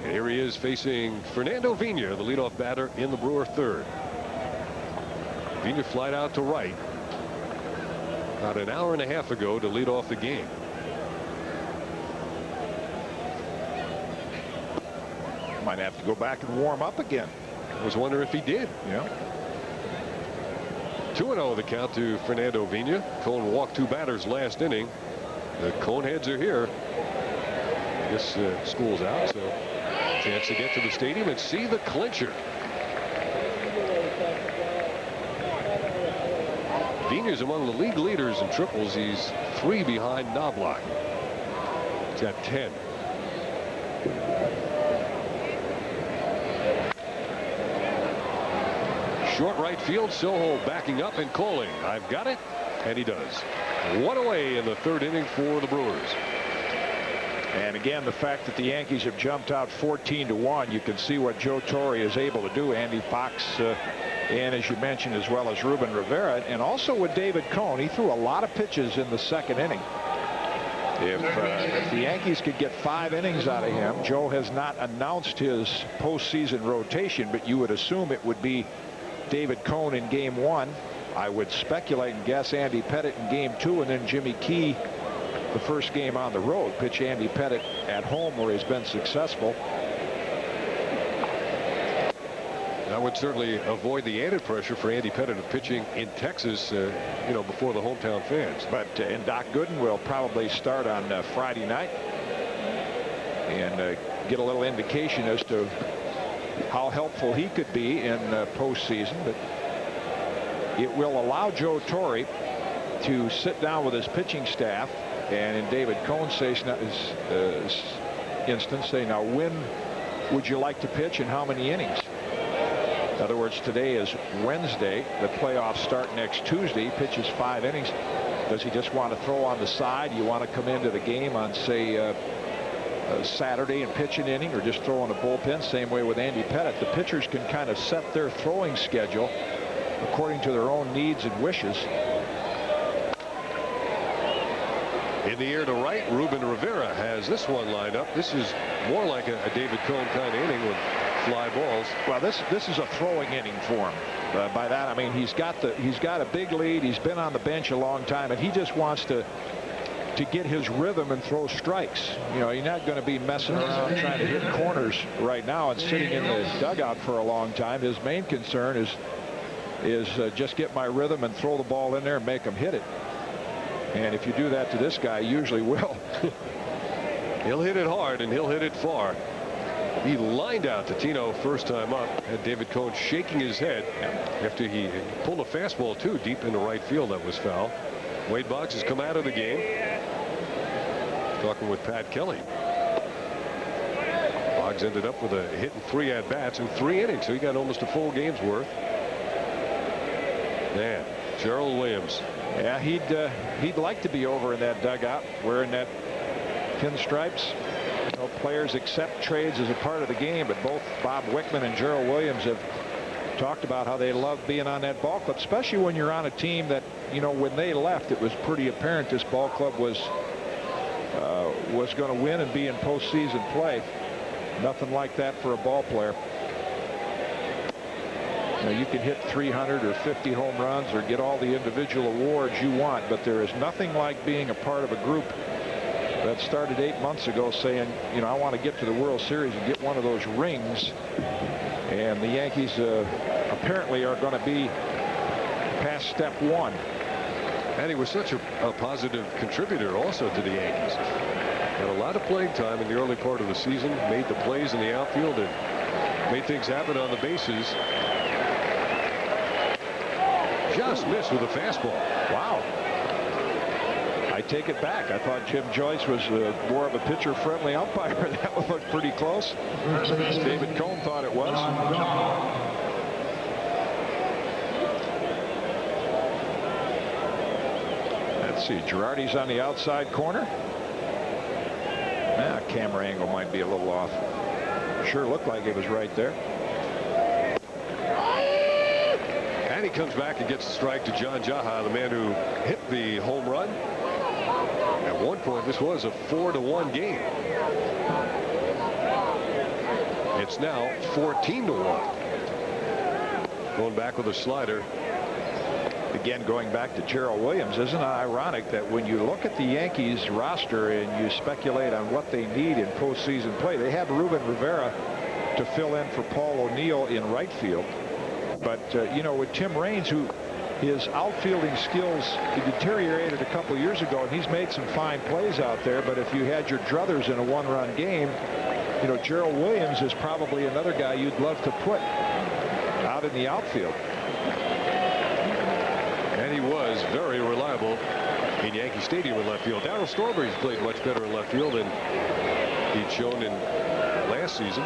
And here he is facing Fernando Vina, the leadoff batter in the Brewer third. Vina flied out to right about an hour and a half ago to lead off the game. Might have to go back and warm up again. I was wondering if he did. Yeah. 2-0 the count to Fernando Vina. Cone walked 2 batters last inning. The Coneheads are here. I guess school's out, so chance to get to the stadium and see the clincher. Vina's among the league leaders in triples. He's 3 behind Knobloch. He's got 10. Short right field. Soho backing up and calling. I've got it, and he does. 1 away in the 3rd inning for the Brewers. And again, the fact that the Yankees have jumped out 14-1, you can see what Joe Torre is able to do. Andy Fox and, as you mentioned, as well as Ruben Rivera, and also with David Cone. He threw a lot of pitches in the 2nd inning. If the Yankees could get 5 innings out of him, Joe has not announced his postseason rotation, but you would assume it would be David Cone in game 1. I would speculate and guess Andy Pettitte in game 2, and then Jimmy Key the first game on the road. Pitch Andy Pettitte at home where he's been successful. That would certainly avoid the added pressure for Andy Pettitte of pitching in Texas, you know, before the hometown fans. But and Doc Gooden will probably start on Friday night and get a little indication as to how helpful he could be in postseason. But it will allow Joe Torre to sit down with his pitching staff, and in David Cone's instance, say, now when would you like to pitch and how many innings? In other words, today is Wednesday. The playoffs start next Tuesday. Pitches 5 innings. Does he just want to throw on the side? You want to come into the game on, say, Saturday and pitch an inning, or just throw in a bullpen? Same way with Andy Pettitte. The pitchers can kind of set their throwing schedule according to their own needs and wishes. In the air to right, Ruben Rivera has this one lined up. This is more like a David Cone kind of inning with fly balls. Well, this is a throwing inning for him. By that I mean he's got a big lead. He's been on the bench a long time, and he just wants to get his rhythm and throw strikes. You know, you're not going to be messing around trying to hit corners right now and sitting in the dugout for a long time. His main concern is just get my rhythm and throw the ball in there and make him hit it. And if you do that to this guy, you usually will. He'll hit it hard, and he'll hit it far. He lined out to Tino first time up. Had David Cone shaking his head after he pulled a fastball, too, deep into right field that was foul. Wade Boggs has come out of the game. Talking with Pat Kelly. Boggs ended up with a hit and 3 at-bats in 3 innings, so he got almost a full game's worth. Man, Gerald Williams. Yeah, he'd like to be over in that dugout wearing that pinstripes. You know, players accept trades as a part of the game, but both Bob Wickman and Gerald Williams have talked about how they love being on that ball club, especially when you're on a team that, you know, when they left, it was pretty apparent this ball club was going to win and be in postseason play. Nothing like that for a ball player. Now, you can hit 300 or 50 home runs or get all the individual awards you want, but there is nothing like being a part of a group that started 8 months ago saying, you know, I want to get to the World Series and get one of those rings. And the Yankees apparently are going to be past step 1. And he was such a positive contributor also to the Yankees. Had a lot of playing time in the early part of the season, made the plays in the outfield, and made things happen on the bases. Just missed with a fastball. Wow. I take it back. I thought Jim Joyce was more of a pitcher-friendly umpire. That one looked pretty close. David Cone thought it was. Let's see. Girardi's on the outside corner. Camera angle might be a little off. Sure looked like it was right there. And he comes back and gets the strike to John Jaha, the man who hit the home run. At one point, this was a 4-1 game. It's now 14-1. Going back with a slider. Again, going back to Gerald Williams, isn't it ironic that when you look at the Yankees roster and you speculate on what they need in postseason play, they have Ruben Rivera to fill in for Paul O'Neill in right field. But, you know, with Tim Raines, who His outfielding skills deteriorated a couple years ago, and he's made some fine plays out there. But if you had your druthers in a one-run game, you know, Gerald Williams is probably another guy you'd love to put out in the outfield. And he was very reliable in Yankee Stadium in left field. Darryl Strawberry's played much better in left field than he'd shown in last season.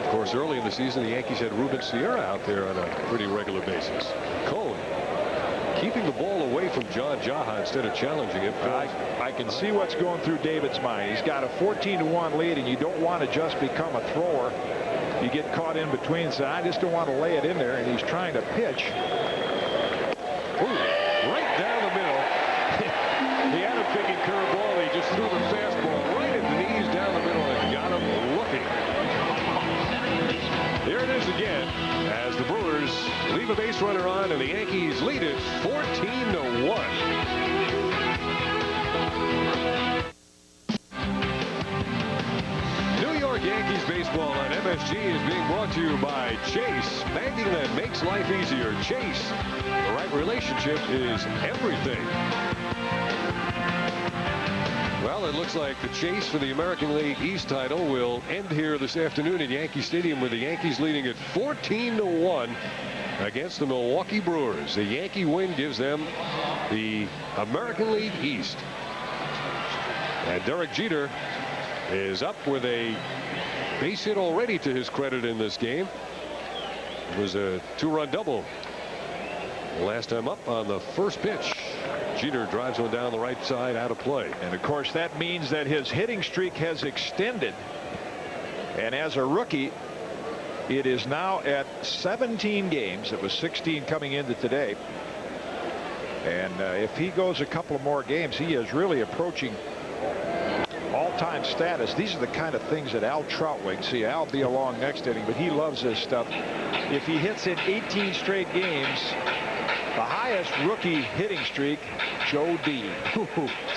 Of course, early in the season, the Yankees had Ruben Sierra out there on a pretty regular basis. Cone keeping the ball away from John Jaha instead of challenging him. I can see what's going through David's mind. He's got a 14-1 lead, and you don't want to just become a thrower. You get caught in between and say, I just don't want to lay it in there, and he's trying to pitch. Ooh, right down the middle. He had a picking curveball. He just threw the fastball right at the knees down the middle and got him looking. Here it is again as the Brewers leave a base runner on and the Yankees lead it 14-1. Yankees baseball on MSG is being brought to you by Chase. Banking that makes life easier. Chase. The right relationship is everything. Well, it looks like the chase for the American League East title will end here this afternoon at Yankee Stadium with the Yankees leading at 14-1 against the Milwaukee Brewers. The Yankee win gives them the American League East. And Derek Jeter is up with a base hit already to his credit in this game. It was a 2-run double last time up on the first pitch. Jeter drives one down the right side out of play. And of course that means that his hitting streak has extended, and as a rookie it is now at 17 games. It was 16 coming into today, and if he goes a couple of more games, he is really approaching all-time status. These are the kind of things that Al Troutwig, see, Al be along next inning, but he loves this stuff. If he hits in 18 straight games, the highest rookie hitting streak, Joe D.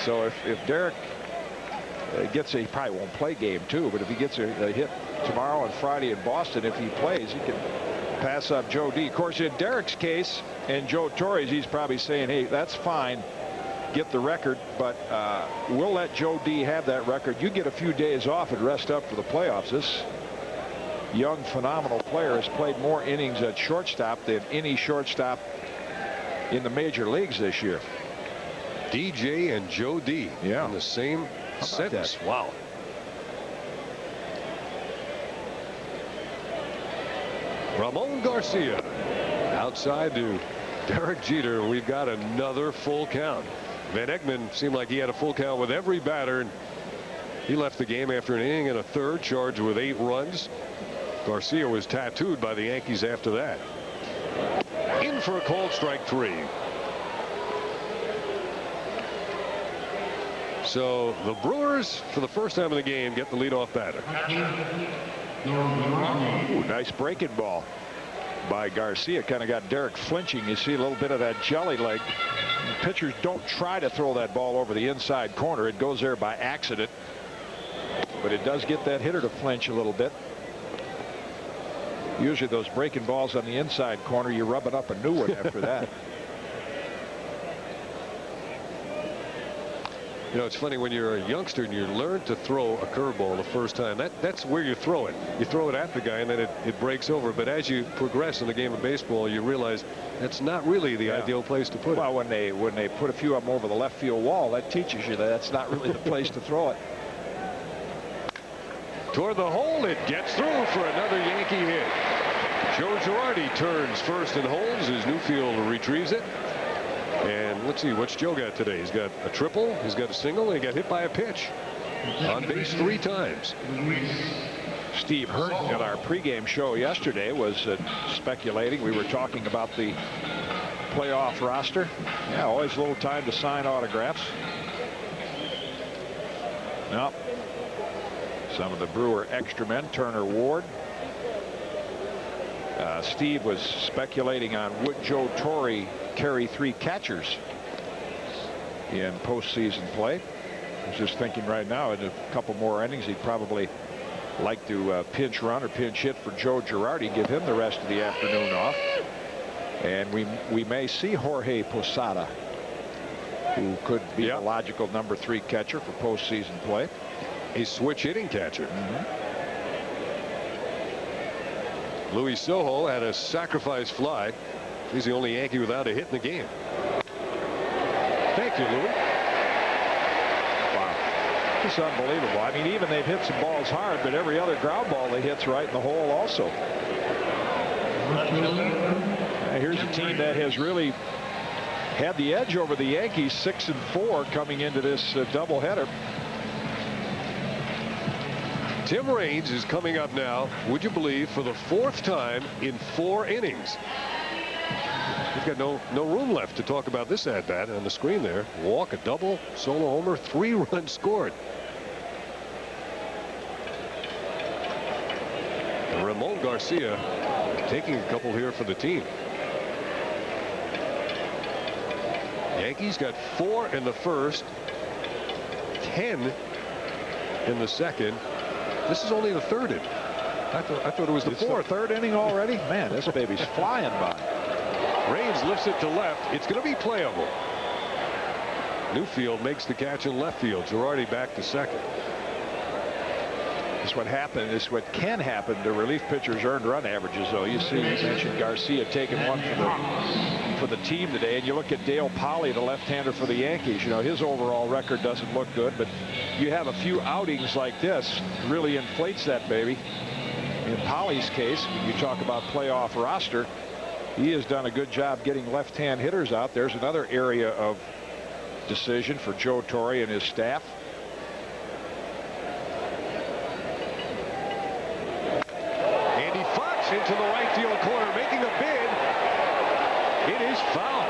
So if Derek gets he probably won't play game 2, but if he gets a hit tomorrow and Friday in Boston, if he plays, he can pass up Joe D. Of course, in Derek's case and Joe Torre's, he's probably saying, hey, that's fine, get the record, but we'll let Joe D have that record. You get a few days off and rest up for the playoffs. This young, phenomenal player has played more innings at shortstop than any shortstop in the major leagues this year. DJ and Joe D in the same sentence. That? Wow. Ramon Garcia outside to Derek Jeter. We've got another full count. Vanegmond seemed like he had a full count with every batter, and he left the game after an inning and a third, charged with 8 runs. Garcia was tattooed by the Yankees after that. In for a called strike 3. So the Brewers, for the first time in the game, get the leadoff batter. Ooh, nice breaking ball by Garcia. Kind of got Derek flinching. You see a little bit of that jelly leg. Pitchers don't try to throw that ball over the inside corner. It goes there by accident. But it does get that hitter to flinch a little bit. Usually those breaking balls on the inside corner, you're rubbing up a new one after that. You know, it's funny when you're a youngster and you learn to throw a curveball the first time. That's where you throw it. You throw it at the guy and then it breaks over. But as you progress in the game of baseball, you realize that's not really the ideal place to put it. Well, when they put a few of them over the left field wall, that teaches you that that's not really the place to throw it. Toward the hole, it gets through for another Yankee hit. Joe Girardi turns first and holds as Newfield retrieves it. And let's see, what's Joe got today? He's got a triple, he's got a single, and he got hit by a pitch. On base 3 times. Steve Hurt at our pregame show yesterday was speculating. We were talking about the playoff roster. Yeah, always a little time to sign autographs. Now, some of the Brewer extra men, Turner Ward. Steve was speculating on would Joe Torre carry 3 catchers in postseason play. I was just thinking right now in a couple more innings he'd probably like to pinch run or pinch hit for Joe Girardi, give him the rest of the afternoon off. And we may see Jorge Posada, who could be a logical number 3 catcher for postseason play. A switch hitting catcher. Luis Sojo had a sacrifice fly. He's the only Yankee without a hit in the game. Thank you, Louis. Wow. It's unbelievable. I mean, even they've hit some balls hard, but every other ground ball they hit's right in the hole also. Here's a team that has really had the edge over the Yankees, 6-4 coming into this doubleheader. Tim Raines is coming up now, would you believe, for the 4th time in 4 innings. We've got no room left to talk about this at-bat on the screen there. Walk, a double, solo homer, 3 runs scored. And Ramon Garcia taking a couple here for the team. Yankees got 4 in the first, 10 in the second. This is only the 3rd inning. I thought it was the 4th. 3rd inning already? Man, this baby's flying by. Raines lifts it to left. It's going to be playable. Newfield makes the catch in left field. Girardi back to second. This is what happened. This is what can happen to relief pitchers' earned run averages, though. You see, you mentioned Garcia taking one for the team today, and you look at Dale Pauley, the left-hander for the Yankees. You know, his overall record doesn't look good, but you have a few outings like this, really inflates that baby. In Pauley's case, when you talk about playoff roster, he has done a good job getting left-hand hitters out. There's another area of decision for Joe Torre and his staff. Andy Fox into the right field corner, making a bid. It is foul.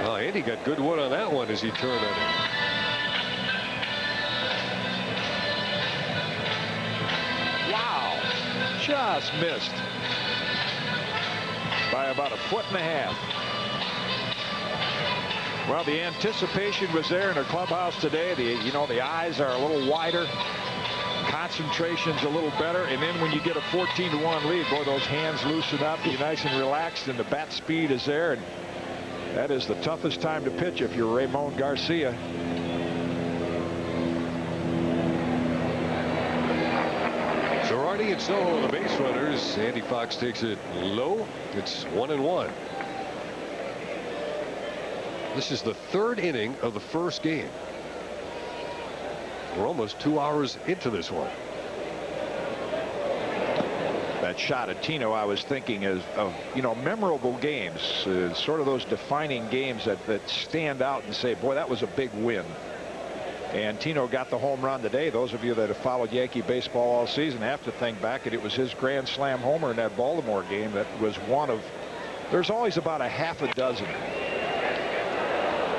Well, Andy got good wood on that one as he turned on it. Just missed by about 1.5 feet. Well, the anticipation was there in the clubhouse today. The eyes are a little wider, concentration's a little better, and then when you get a 14-1 lead, boy, those hands loosen up, you're nice and relaxed, and the bat speed is there, and that is the toughest time to pitch if you're Ramon Garcia. Girardi and Soho on the base runners. Andy Fox takes it low. It's 1-1. This is the 3rd inning of the first game. We're almost 2 hours into this one. That shot at Tino, I was thinking of memorable games, sort of those defining games that stand out and say, boy, that was a big win. And Tino got the home run today. Those of you that have followed Yankee baseball all season have to think back, and it was his grand slam homer in that Baltimore game that was one of, there's always about a half a dozen.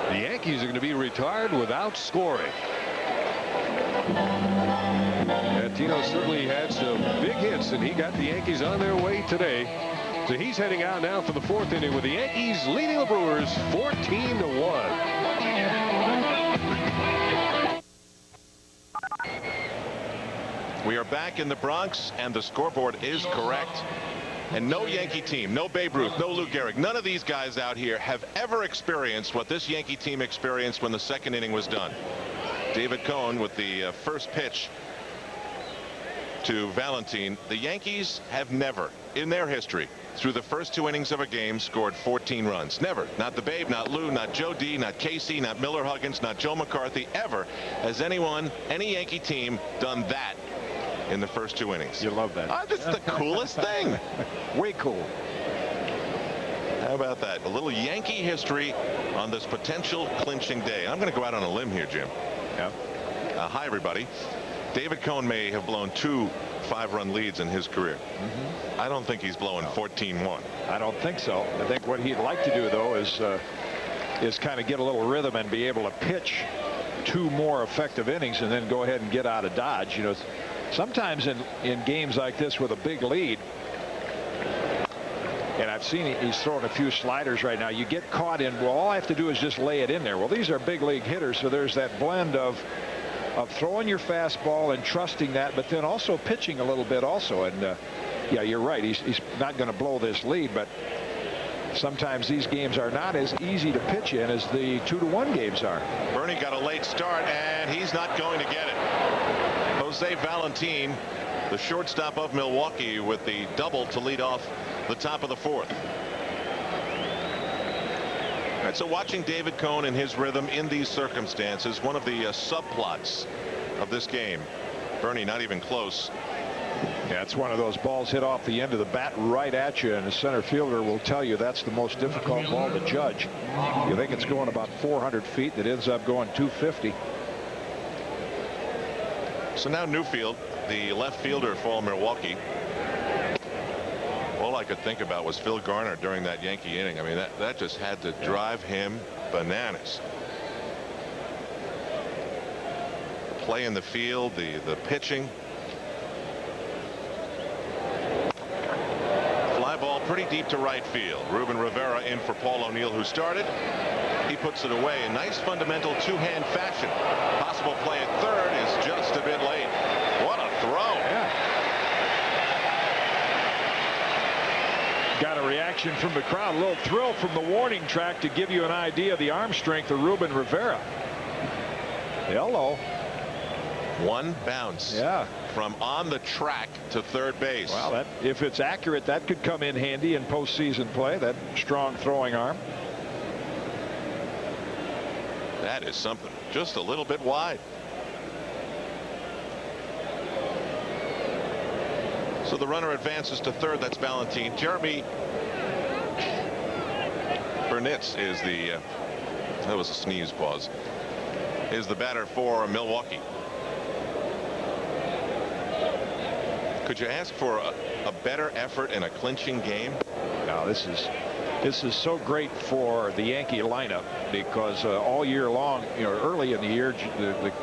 The Yankees are going to be retired without scoring. And Tino certainly had some big hits, and he got the Yankees on their way today. So he's heading out now for the 4th inning with the Yankees leading the Brewers 14-1. We are back in the Bronx, and the scoreboard is correct. And no Yankee team, no Babe Ruth, no Lou Gehrig, none of these guys out here have ever experienced what this Yankee team experienced when the 2nd inning was done. David Cone with the first pitch to Valentin. The Yankees have never, in their history, through the first 2 innings of a game, scored 14 runs. Never. Not the Babe, not Lou, not Joe D, not Casey, not Miller Huggins, not Joe McCarthy. Ever has anyone, any Yankee team, done that in the first 2 innings. You love that. That's the coolest thing. Way cool. How about that? A little Yankee history on this potential clinching day. I'm going to go out on a limb here, Jim. Yeah. Hi, everybody. David Cone may have blown 2 5-run leads in his career. I don't think he's blowing 14-1. I don't think so. I think what he'd like to do, though, is kind of get a little rhythm and be able to pitch 2 more effective innings and then go ahead and get out of Dodge. You know, sometimes in games like this with a big lead, And I've seen he's throwing a few sliders right now. You get caught in, well, all I have to do is just lay it in there. Well, these are big league hitters, so there's that blend of throwing your fastball and trusting that, but then also pitching a little bit also. And yeah, you're right. He's not going to blow this lead, but sometimes these games are not as easy to pitch in as the 2-1 games are. Bernie got a late start, and he's not going to get it. Jose Valentin, the shortstop of Milwaukee, with the double to lead off the top of the 4th. All right, so watching David Cone and his rhythm in these circumstances, one of the subplots of this game. Bernie not even close. Yeah, it's one of those balls hit off the end of the bat right at you, and the center fielder will tell you that's the most difficult ball to judge. You think it's going about 400 feet, that ends up going 250. So now Newfield, the left fielder for Milwaukee. All I could think about was Phil Garner during that Yankee inning. I mean, that just had to drive him bananas. The play in the field, the pitching. Fly ball pretty deep to right field. Ruben Rivera in for Paul O'Neill, who started. He puts it away in nice fundamental two-hand fashion. Possible play at third is just a bit late. What a throw. Yeah. Got a reaction from the crowd, a little thrill from the warning track to give you an idea of the arm strength of Ruben Rivera. Hello. One bounce. Yeah. From on the track to third base. Well, if it's accurate, that could come in handy in postseason play, that strong throwing arm. That is something. Just a little bit wide. So the runner advances to third. That's Valentin. Jeremy Burnitz is the that was a sneeze pause, is the batter for Milwaukee. Could you ask for a better effort in a clinching game? Now this is so great for the Yankee lineup, because all year long, you know, early in the year, the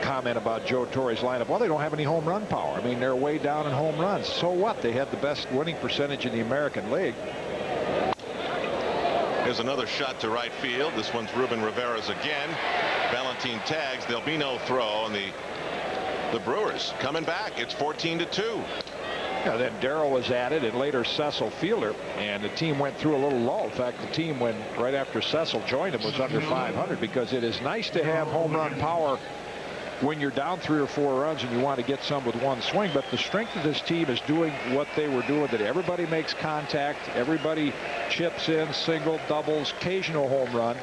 comment about Joe Torre's lineup, well, they don't have any home run power. I mean, they're way down in home runs. So what? They had the best winning percentage in the American League. Here's another shot to right field. This one's Ruben Rivera's again. Valentin tags. There'll be no throw, and the Brewers coming back. It's 14-2. Yeah, then Darrell was added, and later Cecil Fielder, and the team went through a little lull. In fact, the team, when right after Cecil joined him, was under 500, because it is nice to have home run power when you're down 3 or 4 runs and you want to get some with one swing. But the strength of this team is doing what they were doing today. Everybody makes contact, everybody chips in, single, doubles, occasional home run,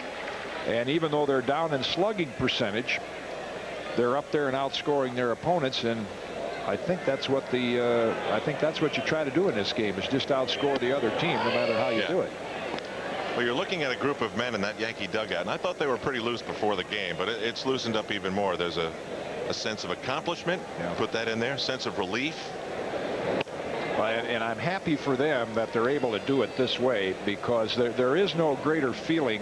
and even though they're down in slugging percentage, they're up there and outscoring their opponents. And I think that's what you try to do in this game, is just outscore the other team, no matter how you do it. Well, you're looking at a group of men in that Yankee dugout, and I thought they were pretty loose before the game, but it's loosened up even more. There's a sense of accomplishment. Yeah. Put that in there. Sense of relief. And I'm happy for them that they're able to do it this way, because there is no greater feeling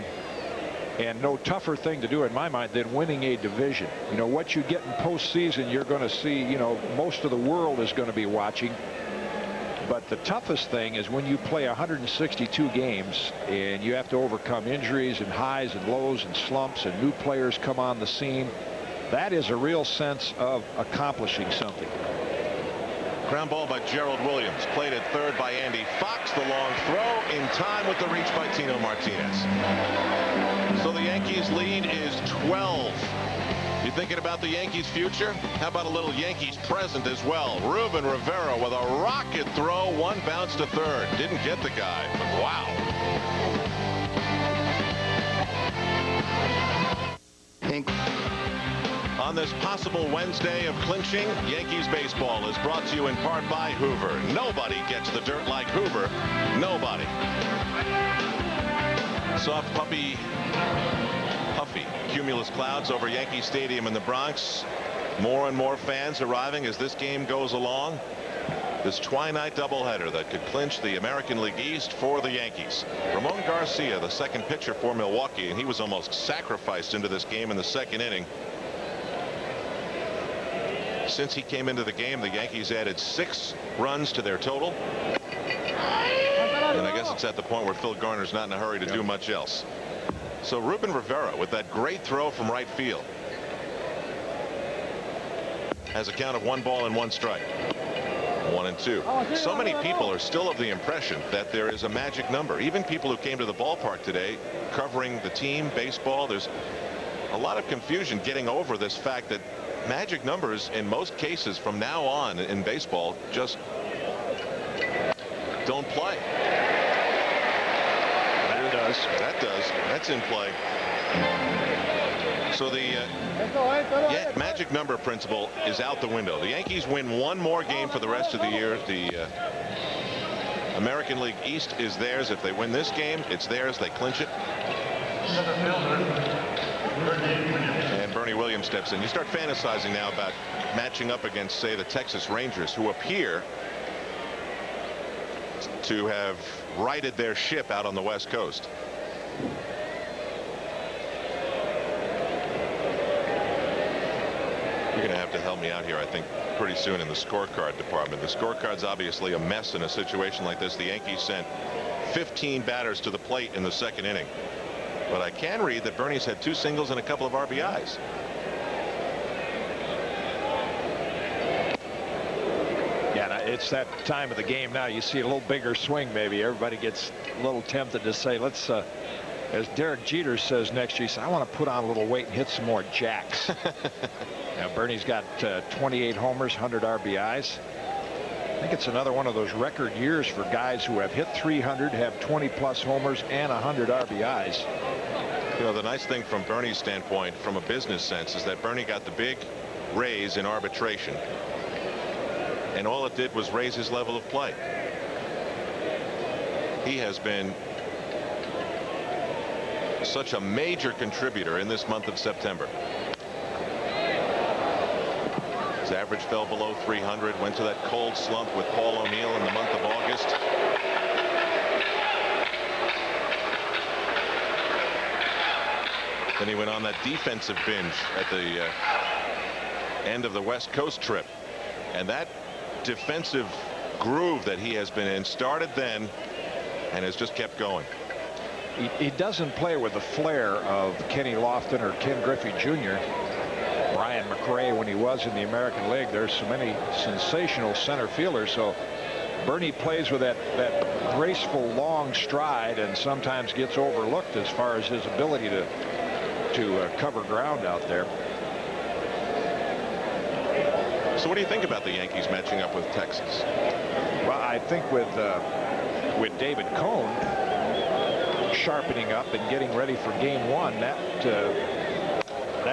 and no tougher thing to do in my mind than winning a division. You know, what you get in postseason, you're going to see, you know, most of the world is going to be watching. But the toughest thing is when you play 162 games and you have to overcome injuries and highs and lows and slumps, and new players come on the scene. That is a real sense of accomplishing something. Ground ball by Gerald Williams, played at third by Andy Fox. The long throw in time with the reach by Tino Martinez. So the Yankees lead is 12. You thinking about the Yankees future? How about a little Yankees present as well? Ruben Rivera with a rocket throw, one bounce to third. Didn't get the guy, but wow. On this possible Wednesday of clinching, Yankees baseball is brought to you in part by Hoover. Nobody gets the dirt like Hoover. Nobody. Soft puffy cumulus clouds over Yankee Stadium in the Bronx. More and more fans arriving as this game goes along. This twilight doubleheader that could clinch the American League East for the Yankees. Ramon Garcia, the second pitcher for Milwaukee, and he was almost sacrificed into this game in the second inning. Since he came into the game, the Yankees added 6 runs to their total. And I guess it's It's at the point where Phil Garner's not in a hurry to do much else. So Ruben Rivera, with that great throw from right field, has a count of 1 ball and 1 strike. 1 and 2. So many people are still of the impression that there is a magic number. Even people who came to the ballpark today covering the team baseball, there's a lot of confusion getting over this fact that magic numbers in most cases from now on in baseball just don't play. That's in play. So the magic number principle is out the window. The Yankees win 1 more game for the rest of the year. The American League East is theirs. If they win this game, it's theirs. They clinch it. And Bernie Williams steps in. You start fantasizing now about matching up against, say, the Texas Rangers, who appear to have righted their ship out on the West Coast. You're going to have to help me out here, I think, pretty soon in the scorecard department. The scorecard's obviously a mess in a situation like this. The Yankees sent 15 batters to the plate in the 2nd inning. But I can read that Bernie's had 2 singles and a couple of RBIs. Yeah, it's that time of the game now. You see a little bigger swing, maybe. Everybody gets a little tempted to say, let's, as Derek Jeter says next year, he says, I want to put on a little weight and hit some more jacks. Now, Bernie's got 28 homers, 100 RBIs. I think it's another one of those record years for guys who have hit 300, have 20+ homers, and 100 RBIs. You know, the nice thing from Bernie's standpoint, from a business sense, is that Bernie got the big raise in arbitration, and all it did was raise his level of play. He has been such a major contributor in this month of September. His average fell below 300, went to that cold slump with Paul O'Neill in the month of August. Then he went on that defensive binge at the end of the West Coast trip. And that defensive groove that he has been in started then and has just kept going. He doesn't play with the flair of Kenny Lofton or Ken Griffey Jr. Brian McRae when he was in the American League. There's so many sensational center fielders. So Bernie plays with that graceful long stride and sometimes gets overlooked as far as his ability to cover ground out there. So what do you think about the Yankees matching up with Texas? Well, I think with David Cone sharpening up and getting ready for game 1, that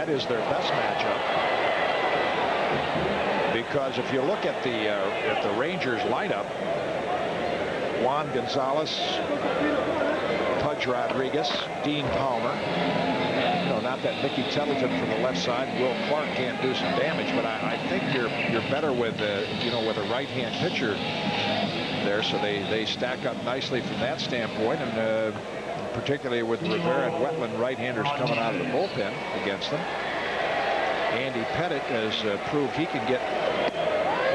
is their best matchup. Because if you look at the Rangers lineup, Juan Gonzalez, Pudge Rodriguez, Dean Palmer. You know, not that Mickey Tettleton from the left side, Will Clark can't do some damage, but I think you're better with with a right-hand pitcher there. So they stack up nicely from that standpoint, and particularly with Rivera and Wetland right-handers coming out of the bullpen against them. Andy Pettit has proved he can get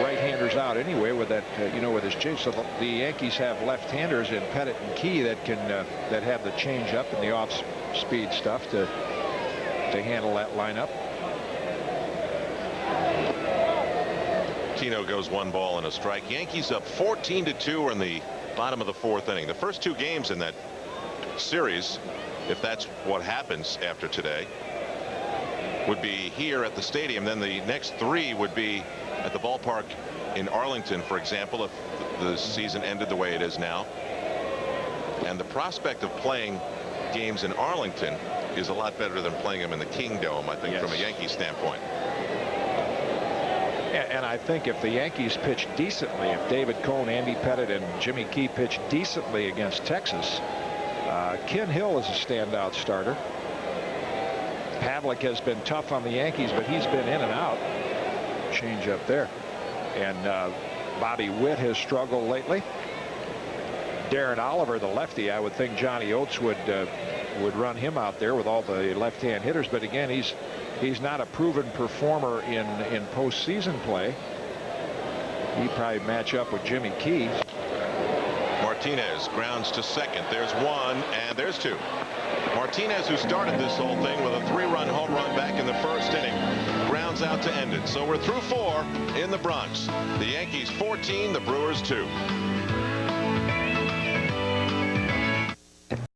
right-handers out anyway with that, with his change. So the Yankees have left-handers in Pettit and Key that can that have the change-up and the off-speed stuff to handle that lineup. Tino goes 1 ball and a strike. Yankees up 14-2 in the bottom of the 4th inning. The first 2 games in that series, if that's what happens after today, would be here at the stadium. Then the next 3 would be at the ballpark in Arlington, for example, if the season ended the way it is now. And the prospect of playing games in Arlington is a lot better than playing them in the Kingdome, I think, from a Yankee standpoint. And I think if the Yankees pitch decently, if David Cone, Andy Pettit, and Jimmy Key pitch decently against Texas, Ken Hill is a standout starter. Pavlik has been tough on the Yankees, but he's been in and out. Change up there. And Bobby Witt has struggled lately. Darren Oliver, the lefty, I would think Johnny Oates would run him out there with all the left-hand hitters. But again, he's not a proven performer in postseason play. He'd probably match up with Jimmy Key. Mark Martinez grounds to second. There's one, and there's two. Martinez, who started this whole thing with a 3-run home run back in the first inning, grounds out to end it. So we're through 4 in the Bronx. The Yankees 14, the Brewers 2.